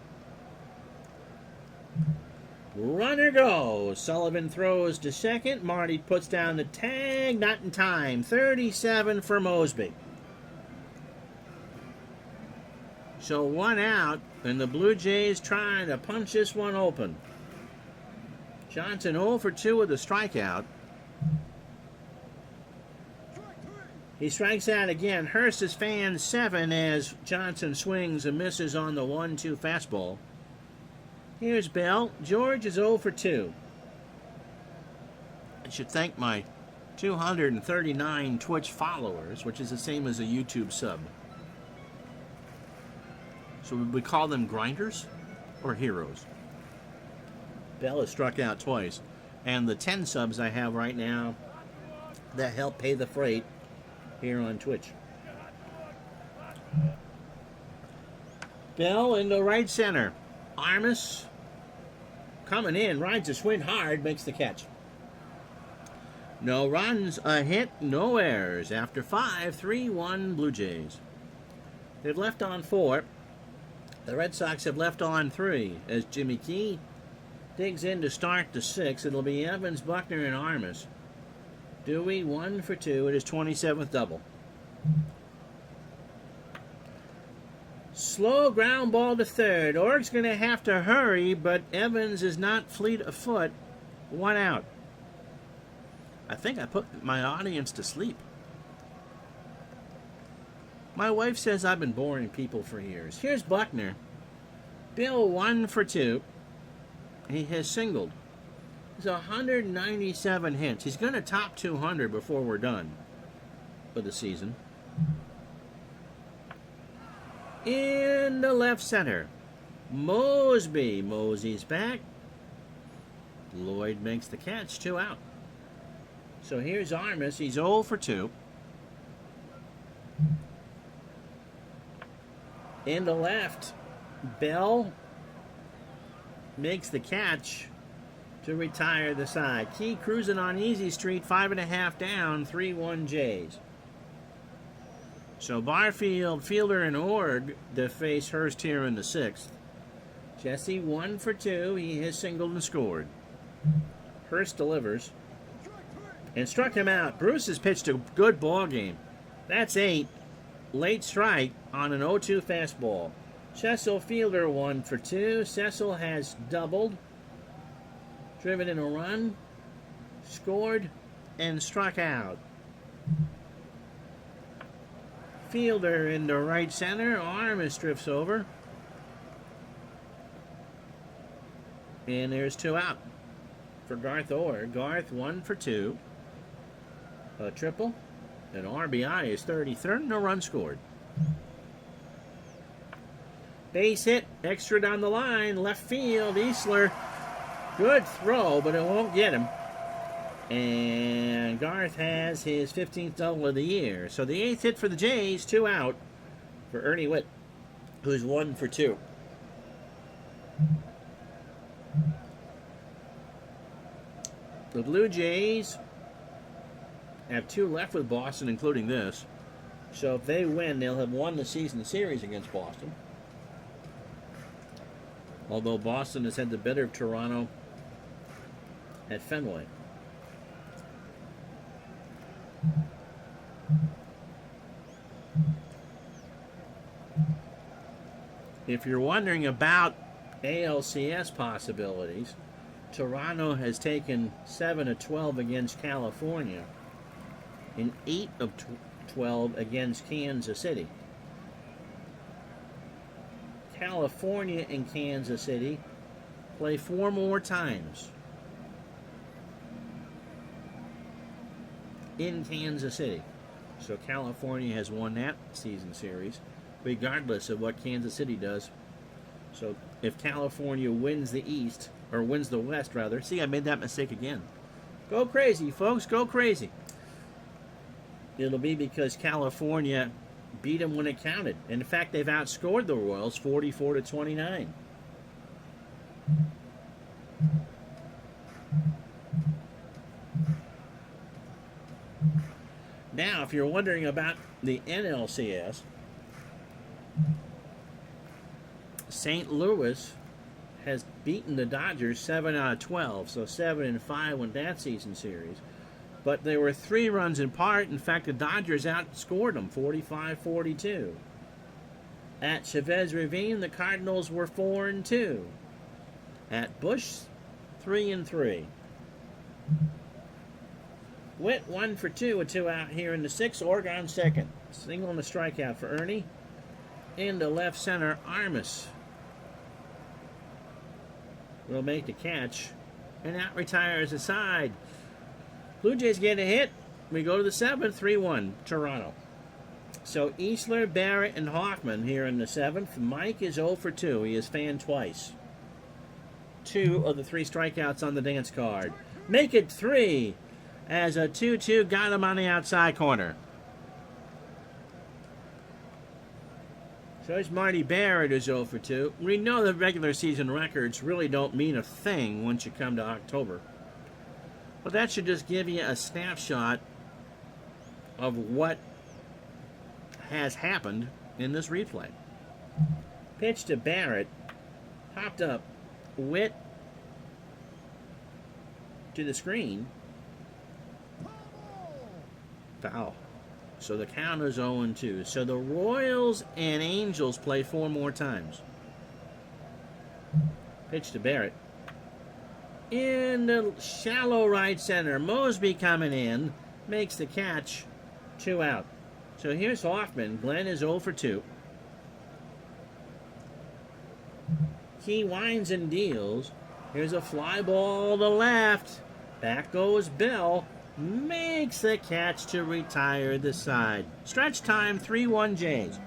Runner goes. Sullivan throws to second. Marty puts down the tag. Not in time. 37 for Mosby. So 1 out, and the Blue Jays trying to punch this one open. Johnson 0 for 2 with a strikeout. He strikes out again. Hurst is fan 7 as Johnson swings and misses on the 1-2 fastball. Here's Bell. George is 0 for 2. I should thank my 239 Twitch followers, which is the same as a YouTube sub. So would we call them grinders or heroes? Bell has struck out twice. And the 10 subs I have right now that help pay the freight here on Twitch. Bell into right center. Armas coming in, rides a swing hard, makes the catch. No runs, a hit, no errors. After 5, 3-1 Blue Jays. They've left on 4. The Red Sox have left on 3 as Jimmy Key digs in to start the 6th. It'll be Evans, Buckner, and Armas. Dewey 1 for 2 at his 27th double. Slow ground ball to third. Org's going to have to hurry, but Evans is not fleet of foot. 1 out. I think I put my audience to sleep. My wife says I've been boring people for years. Here's Buckner. Bill 1 for 2. He has singled. He's 197 hits. He's going to top 200 before we're done for the season. In the left center, Mosby. Mosey's back. Lloyd makes the catch, 2 out. So here's Armas. He's 0 for 2. In the left, Bell makes the catch to retire the side. Key cruising on easy street, 5.5 down, 3-1 Jays. So Barfield, Fielder, and Org to face Hurst here in the 6th. Jesse 1 for 2. He has singled and scored. Hurst delivers and struck him out. Bruce has pitched a good ball game. That's 8. Late strike on an 0-2 fastball. Cecil Fielder 1 for 2. Cecil has doubled, driven in a run, scored, and struck out. Fielder into right center. Armas drifts over. And there's 2 out for Garth Orr. Garth 1 for 2. A triple. An RBI is 33rd. No run scored. Base hit. Extra down the line. Left field. Easler. Good throw, but it won't get him. And Garth has his 15th double of the year. So the 8th hit for the Jays. 2 out for Ernie Witt, who's 1 for 2. The Blue Jays have 2 left with Boston, including this. So if they win, they'll have won the season series against Boston. Although Boston has had the better of Toronto at Fenway. If you're wondering about ALCS possibilities, Toronto has taken 7 of 12 against California and 8 of 12 against Kansas City. California and Kansas City play 4 more times in Kansas City. So California has won that season series, regardless of what Kansas City does. So if California wins the East, or wins the West, rather. See, I made that mistake again. Go crazy, folks. Go crazy. It'll be because California beat them when it counted. In fact, they've outscored the Royals 44-29. Now, if you're wondering about the NLCS, St. Louis has beaten the Dodgers 7 out of 12, so 7-5 won that season series. But they were 3 runs in part. In fact, the Dodgers outscored them 45-42. At Chavez Ravine, the Cardinals were 4-2. At Busch, 3-3. Witt 1 for 2 with 2 out here in the 6th. Oregon second. Single and a strikeout for Ernie. Into left center, Armas will make the catch, and that retires the side. Blue Jays get a hit. We go to the 7th, 3-1, Toronto. So Easler, Barrett, and Hoffman here in the 7th. Mike is 0 for 2. He is fanned twice. 2 of the 3 strikeouts on the dance card. Make it 3 as a 2-2 got him on the outside corner. So there's Marty Barrett, who's 0 for 2. We know that regular season records really don't mean a thing once you come to October. But that should just give you a snapshot of what has happened in this replay. Pitch to Barrett. Popped up. Witt to the screen. Foul. So the count is 0-2. So the Royals and Angels play 4 more times. Pitch to Barrett. In the shallow right center. Mosby coming in. Makes the catch. 2 out. So here's Hoffman. Glenn is 0 for 2. He winds and deals. Here's a fly ball to left. Back goes Bell. Makes the catch to retire the side. Stretch time, 3-1 Jays.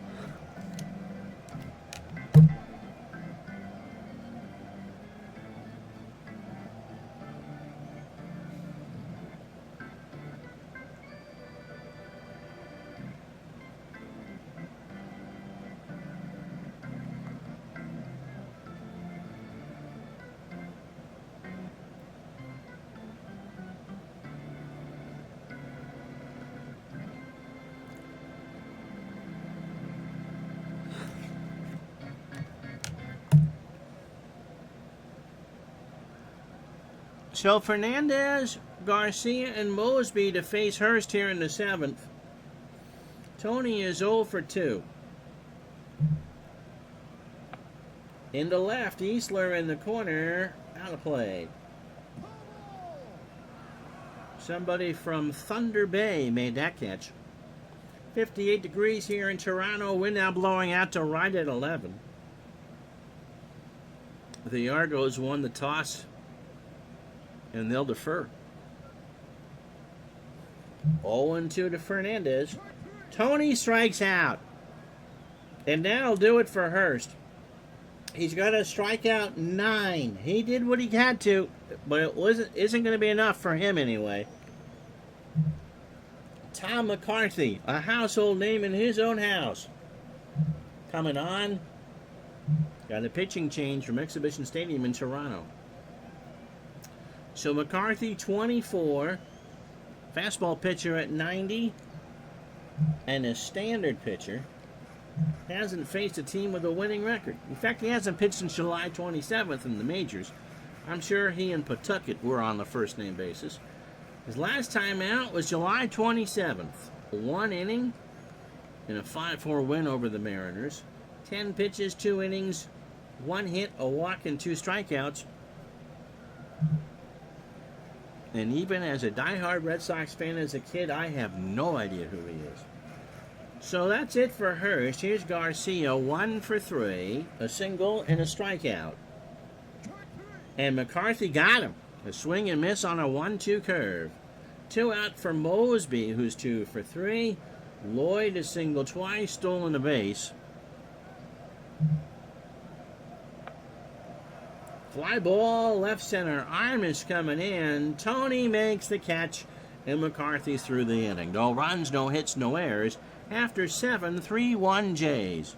So Fernandez, Garcia, and Mosby to face Hurst here in the 7th. Tony is 0 for 2. In the left, Easler in the corner, out of play. Somebody from Thunder Bay made that catch. 58 degrees here in Toronto. Wind now blowing out to right at 11. The Argos won the toss, and they'll defer. 0-2 to Fernandez. Tony strikes out. And that'll do it for Hurst. He's got to strike out 9. He did what he had to, but it isn't going to be enough for him anyway. Tom McCarthy, a household name in his own house. Coming on. Got a pitching change from Exhibition Stadium in Toronto. So McCarthy, 24. Fastball pitcher at 90. And a standard pitcher. Hasn't faced a team with a winning record. In fact, he hasn't pitched since July 27th in the majors. I'm sure he and Pawtucket were on the first-name basis. His last time out was July 27th. 1 inning and a 5-4 win over the Mariners. 10 pitches, 2 innings, 1 hit, a walk, and 2 strikeouts. And even as a diehard Red Sox fan as a kid, I have no idea who he is. So that's it for Hurst. Here's Garcia, 1 for 3, a single and a strikeout. And McCarthy got him. A swing and miss on a 1-2 curve. 2 out for Mosby, who's 2 for 3. Lloyd a single twice, stolen a base. Fly ball, left center. Armish coming in. Tony makes the catch, and McCarthy through the inning. No runs, no hits, no errors. After 7, 3-1 Jays.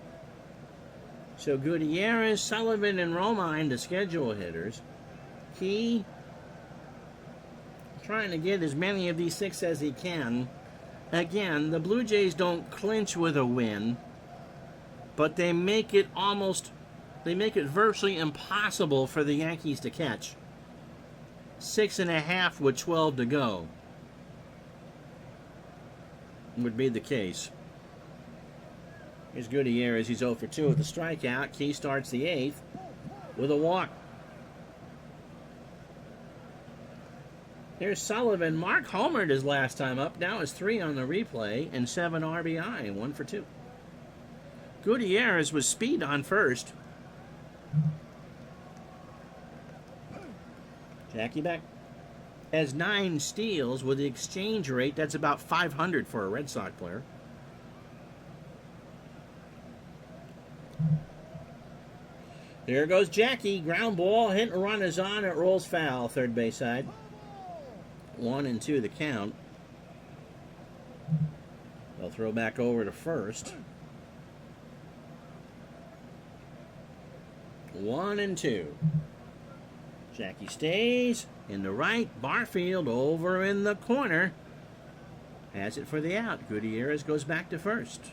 So Gutierrez, Sullivan, and Romine, the schedule hitters. Key trying to get as many of these 6 as he can. Again, the Blue Jays don't clinch with a win, but they make it virtually impossible for the Yankees to catch. 6.5 with 12 to go would be the case. Here's Gutierrez. He's 0 for 2 with a strikeout. Key starts the 8th with a walk. Here's Sullivan. Mark homered his last time up. Now it's 3 on the replay and 7 RBI. 1 for 2. Gutierrez was speed on first. Jackie back. Has 9 steals with the exchange rate. That's about 500 for a Red Sox player. There goes Jackie. Ground ball. Hit and run is on. It rolls foul. Third base side. 1-2 the count. They'll throw back over to first. 1-2. Jackie stays in the right. Barfield over in the corner. Has it for the out. Gutierrez goes back to first.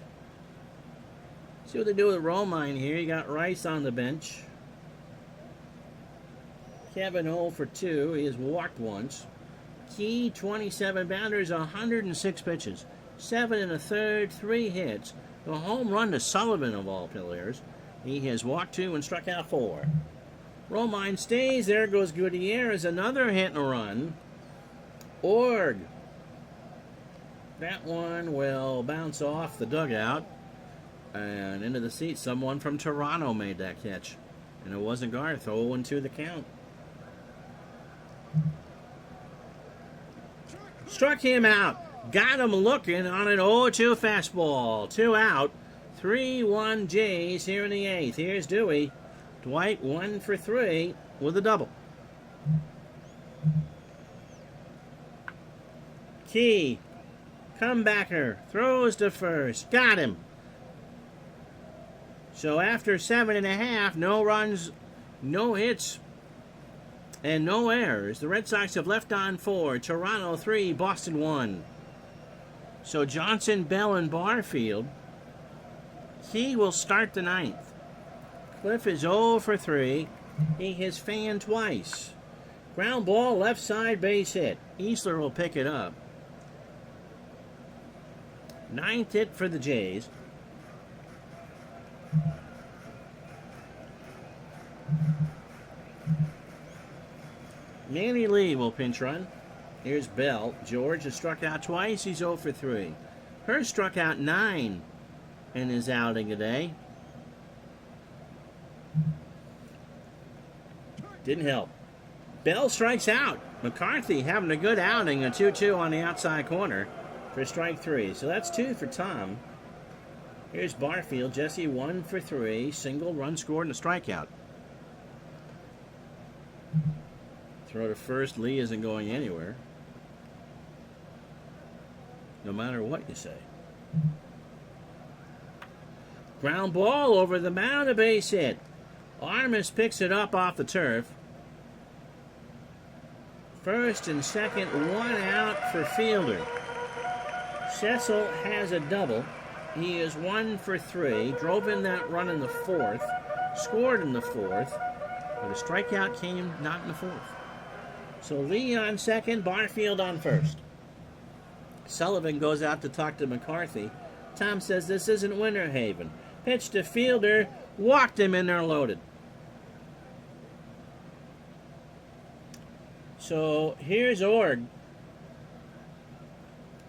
See what they do with Romine here. You got Rice on the bench. Kevin 0 for 2. He has walked once. Key, 27 batters, 106 pitches. 7 1/3, 3 hits. The home run to Sullivan of all players. He has walked 2 and struck out 4. Romine stays. There goes Gutierrez. Another hit and a run. Org. That one will bounce off the dugout and into the seat. Someone from Toronto made that catch. And it wasn't Garth. 0-2 the count. Struck him out. Got him looking on an 0-2 fastball. 2 out. 3-1 Jays here in the 8th. Here's Dewey. Dwight 1 for 3 with a double. Key. Comebacker. Throws to first. Got him. So after 7.5, no runs, no hits, and no errors, the Red Sox have left on 4. Toronto 3, Boston 1. So Johnson, Bell, and Barfield. He will start the 9th. Cliff is 0 for 3. He has fanned twice. Ground ball, left side, base hit. Easler will pick it up. 9th hit for the Jays. Manny Lee will pinch run. Here's Bell. George has struck out twice. He's 0 for 3. Hurst struck out 9 in his outing today. Didn't help. Bell strikes out. McCarthy having a good outing, a 2-2 on the outside corner for strike 3. So that's 2 for Tom. Here's Barfield. Jesse 1 for 3. Single, run scored, and a strikeout. Throw to first. Lee isn't going anywhere. No matter what you say. Ground ball over the mound, a base hit. Armas picks it up off the turf. First and second, 1 out for Fielder. Cecil has a double. He is 1 for 3. Drove in that run in the 4th. Scored in the 4th. But a strikeout came not in the 4th. So Lee on second, Barfield on first. Sullivan goes out to talk to McCarthy. Tom says this isn't Winter Haven. Pitch to Fielder. Walked him in there loaded. So here's Org.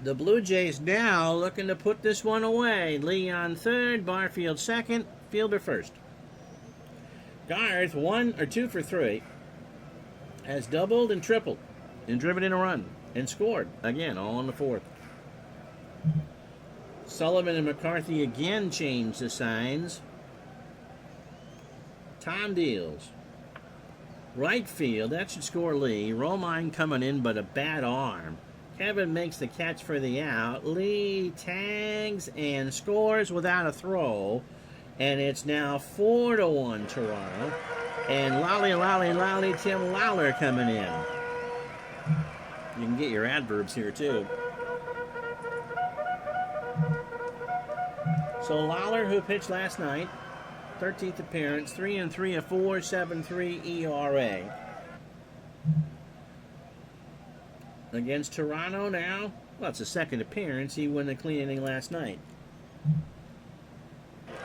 The Blue Jays now looking to put this one away. Lee on third, Barfield second, Fielder first. Garth 2 for 3. Has doubled and tripled and driven in a run and scored again, all in the 4th. Sullivan and McCarthy again change the signs. Tom deals. Right field, that should score Lee. Romine coming in, but a bad arm. Kevin makes the catch for the out. Lee tags and scores without a throw. And it's now 4-1 Toronto. And Lolly, Tim Lawler coming in. You can get your adverbs here, too. So Lawler, who pitched last night, 13th appearance, 3-3, a 4.73 ERA. Against Toronto now, well, it's a second appearance. He won the clean inning last night.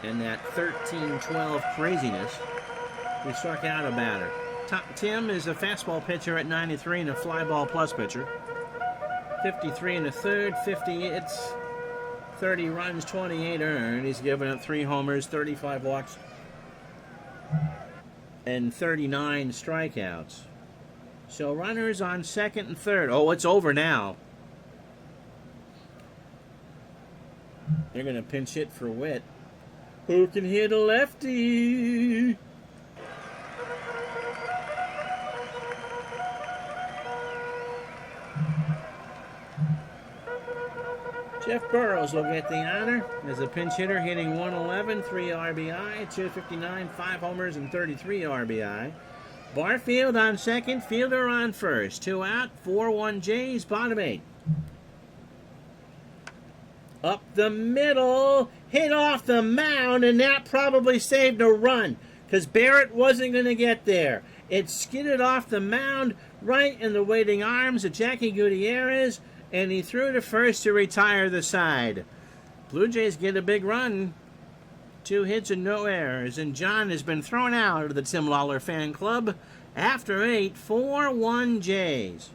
And that 13-12 craziness, he struck out a batter. Tim is a fastball pitcher at 93 and a fly ball plus pitcher. 53 in the third, 50 hits, 30 runs, 28 earned. He's given up 3 homers, 35 walks, and 39 strikeouts. So runners on second and third. Oh, it's over now. They're going to pinch hit for Witt. Who can hit a lefty? Jeff Burrows will get the honor as a pinch hitter, hitting 111, 3 RBI, 259, 5 homers, and 33 RBI. Barfield on second, Fielder on first. 2 out, 4-1 Jays, bottom 8. Up the middle, hit off the mound, and that probably saved a run because Barrett wasn't going to get there. It skidded off the mound right in the waiting arms of Jackie Gutierrez, and he threw to first to retire the side. Blue Jays get a big run. 2 hits and no errors, and John has been thrown out of the Tim Lawler fan club after 8, 4-1 Jays.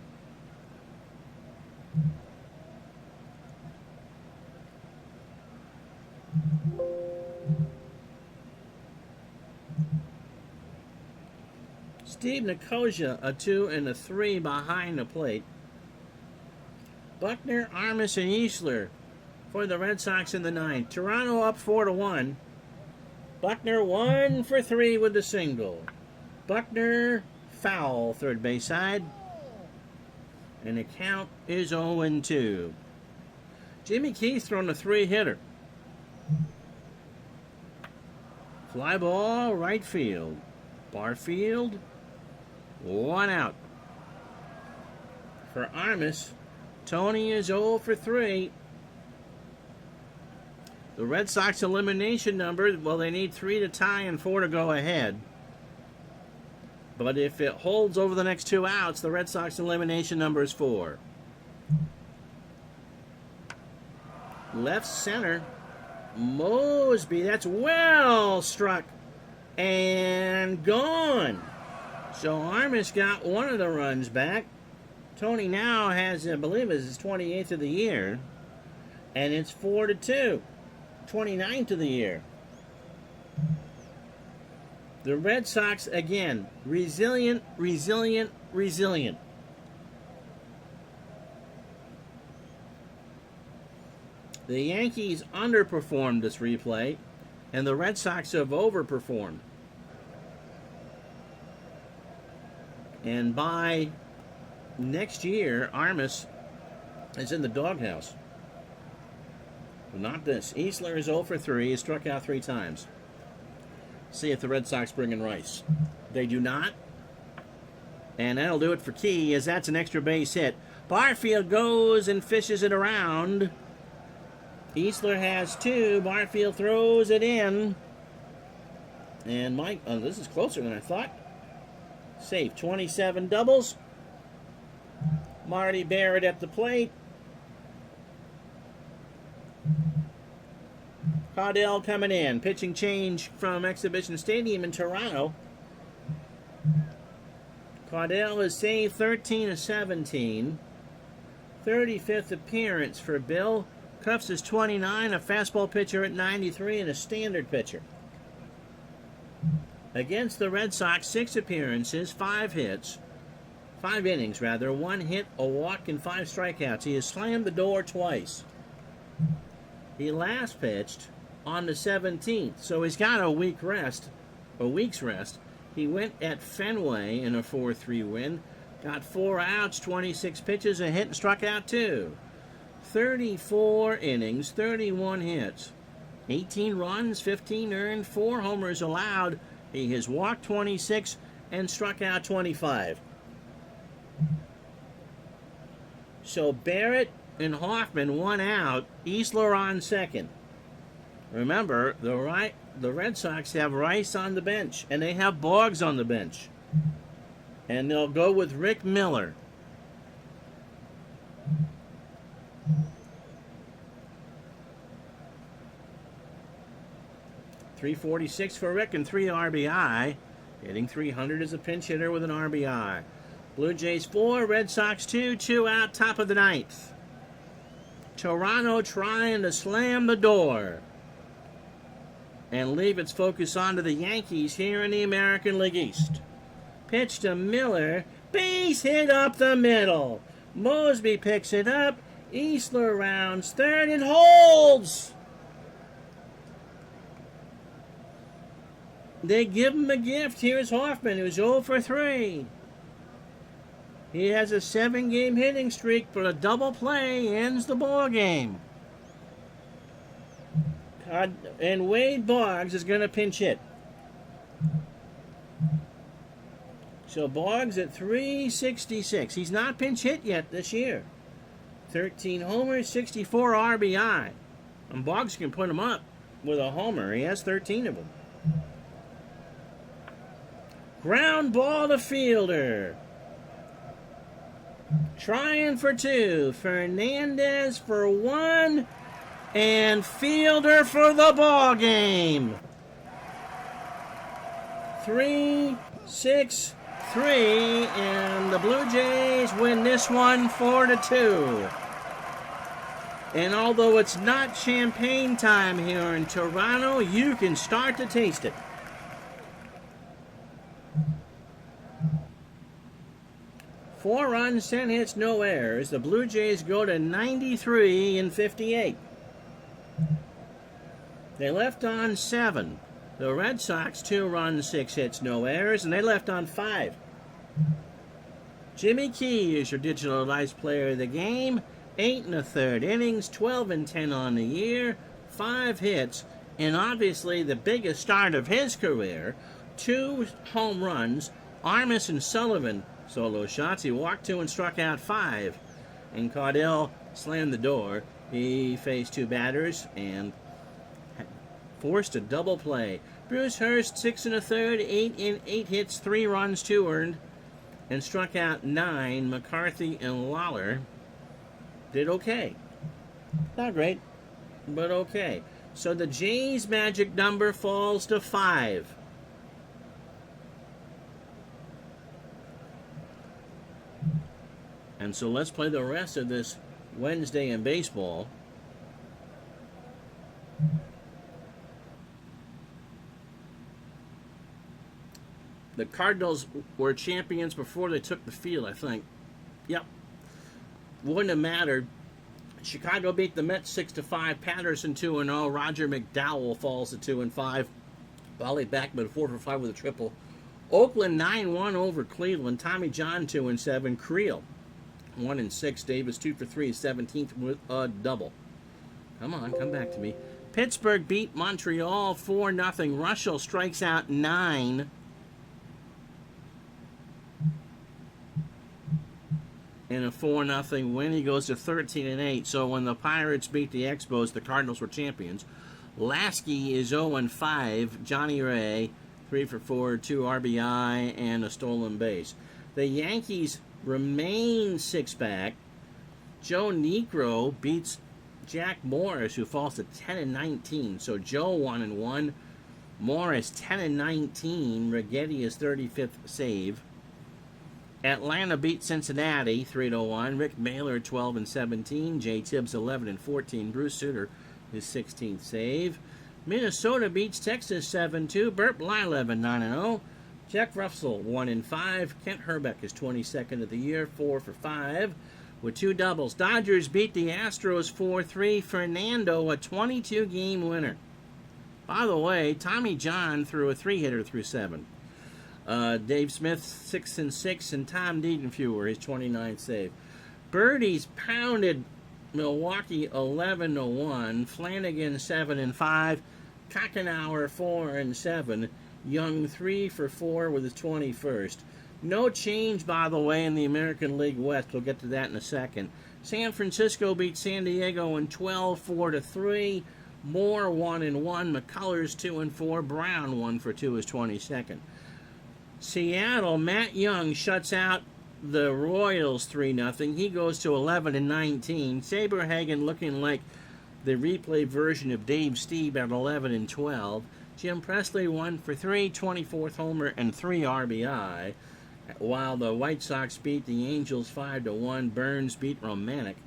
Steve Nicosia, a 2 and a 3 behind the plate. Buckner, Armas, and Easler for the Red Sox in the 9th. Toronto up 4-1. Buckner 1 for 3 with the single. Buckner foul, third base side. And the count is 0-2. Jimmy Keith throwing a 3-hitter. Fly ball, right field. Barfield, 1 out. For Armas, Tony is 0 for 3. The Red Sox elimination number, well, they need 3 to tie and 4 to go ahead. But if it holds over the next 2 outs, the Red Sox elimination number is 4. Left center, Mosby. That's well struck and gone. So Armas got one of the runs back. Tony now has, I believe, is his 28th of the year. And it's 4-2. 29th of the year. The Red Sox, again, resilient, resilient, resilient. The Yankees underperformed this replay, and the Red Sox have overperformed. And by next year, Armas is in the doghouse. But not this. Easler is 0 for 3. He struck out 3 times. See if the Red Sox bring in Rice. They do not. And that'll do it for Key, as that's an extra base hit. Barfield goes and fishes it around. Easler has 2. Barfield throws it in. And Mike, oh, this is closer than I thought. Safe. 27 doubles. Marty Barrett at the plate. Cardell coming in. Pitching change from Exhibition Stadium in Toronto. Cardell is saved 13 of 17. 35th appearance for Bill. Cuffs is 29, a fastball pitcher at 93, and a standard pitcher. Against the Red Sox, 6 appearances, 5 hits. 5 innings, rather. 1 hit, a walk, and 5 strikeouts. He has slammed the door twice. He last pitched on the 17th, so he's got a week's rest. He went at Fenway in a 4-3 win. Got 4 outs, 26 pitches, a hit, and struck out 2. 34 innings, 31 hits. 18 runs, 15 earned, 4 homers allowed. He has walked 26 and struck out 25. So Barrett and Hoffman 1 out, Easler on second. Remember, the Red Sox have Rice on the bench, and they have Boggs on the bench. And they'll go with Rick Miller. .346 for Rick and 3 RBI. Hitting .300 as a pinch hitter with an RBI. Blue Jays 4, Red Sox 2, 2 out, top of the 9th. Toronto trying to slam the door and leave its focus onto the Yankees here in the American League East. Pitch to Miller, base hit up the middle. Mosby picks it up. Easler rounds third and holds. They give him a gift. Here's Hoffman, who's 0 for 3. He has a 7-game hitting streak, but a double play ends the ball game. And Wade Boggs is going to pinch hit. So Boggs at .366. He's not pinch hit yet this year. 13 homers, 64 RBI. And Boggs can put him up with a homer. He has 13 of them. Ground ball to Fielder. Trying for 2. Fernandez for 1. And Fielder for the ball game. 3-6-3. And the Blue Jays win this one 4-2. And although it's not champagne time here in Toronto, you can start to taste it. Four runs, 10 hits, no errors. The Blue Jays go to 93 and 58. They left on 7. The Red Sox, 2 runs, 6 hits, no errors, and they left on 5. Jimmy Key is your digitalized player of the game. 8 1/3 innings, 12 and 10 on the year, 5 hits, and obviously the biggest start of his career, 2 home runs. Armas and Sullivan solo shots. He walked 2 and struck out 5. And Cardell slammed the door. He faced 2 batters and forced a double play. Bruce Hurst, 6 1/3, 8 hits, 3 runs, 2 earned, and struck out 9. McCarthy and Lawler did okay. Not great, but okay. So the Jays' magic number falls to 5. And so let's play the rest of this Wednesday in baseball. The Cardinals were champions before they took the field, I think. Yep. Wouldn't have mattered. Chicago beat the Mets 6-5. Patterson 2-0. Roger McDowell falls to 2-5. Wally Backman 4 for 5 with a triple. Oakland 9-1 over Cleveland. Tommy John 2-7. Creel 1-6. Davis 2 for 3. 17th with a double. Come on, come back to me. Pittsburgh beat Montreal 4-0. Russell strikes out 9. In a 4-0 win, he goes to 13-8. So when the Pirates beat the Expos, the Cardinals were champions. Lasky is 0-5. Johnny Ray 3 for 4, 2 RBI, and a stolen base. The Yankees remain 6-back. Joe Niekro beats Jack Morris, who falls to 10-19. So Joe 1-1. Morris 10-19. Righetti is 35th save. Atlanta beat Cincinnati 3-1. Rick Mailer 12-17. Jay Tibbs 11-14. Bruce Sutter his 16th save. Minnesota beats Texas 7-2. Burt Blyleven 9-0. Jack Russell 1-5. Kent Herbeck is 22nd of the year, 4 for 5 with 2 doubles. Dodgers beat the Astros 4-3. Fernando a 22-game winner. By the way, Tommy John threw a 3-hitter through 7. Dave Smith 6-6, and Tom Diedenfuhr his 29th save. Birdies pounded Milwaukee 11-1. Flanagan 7-5. Kochenauer 4-7. Young 3 for 4 with his 21st. No change, by the way, in the American League West. We'll get to that in a second. San Francisco beat San Diego in 12 4-3. Moore 1-1. McCullers 2-4. Brown 1 for 2 his 22nd. Seattle, Matt Young shuts out the Royals 3-0. He goes to 11-19. Saberhagen looking like the replay version of Dave Stieb at 11-12. Jim Presley 1 for 3, 24th homer and 3 RBI. While the White Sox beat the Angels 5-1. Burns beat Romanek.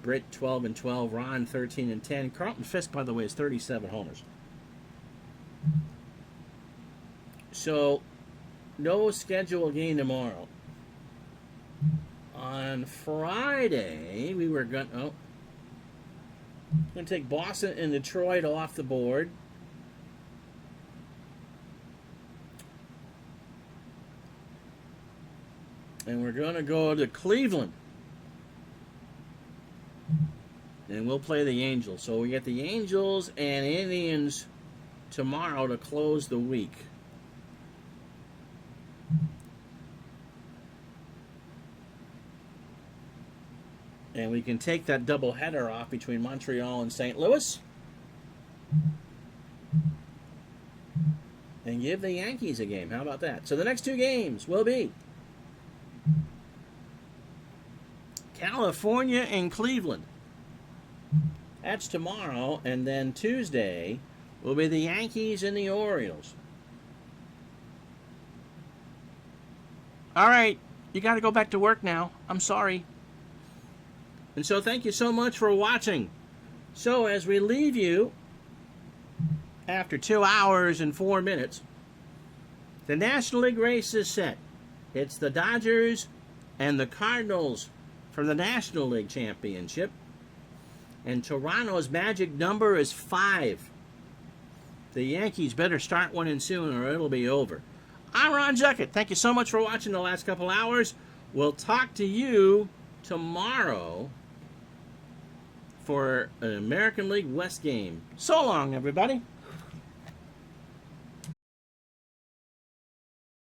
Britt 12-12. Ron 13-10. Carlton Fisk, by the way, is 37 homers. So no scheduled game tomorrow. On Friday, we were going to take Boston and Detroit off the board. And we're going to go to Cleveland. And we'll play the Angels. So we get the Angels and Indians tomorrow to close the week. And we can take that doubleheader off between Montreal and St. Louis. And give the Yankees a game. How about that? So the next 2 games will be California and Cleveland. That's tomorrow. And then Tuesday will be the Yankees and the Orioles. All right. You got to go back to work now. I'm sorry. And so thank you so much for watching. So as we leave you, after 2 hours and 4 minutes, the National League race is set. It's the Dodgers and the Cardinals for the National League Championship. And Toronto's magic number is 5. The Yankees better start winning soon or it'll be over. I'm Ron Juckett. Thank you so much for watching the last couple hours. We'll talk to you tomorrow for an American League West game. So long, everybody.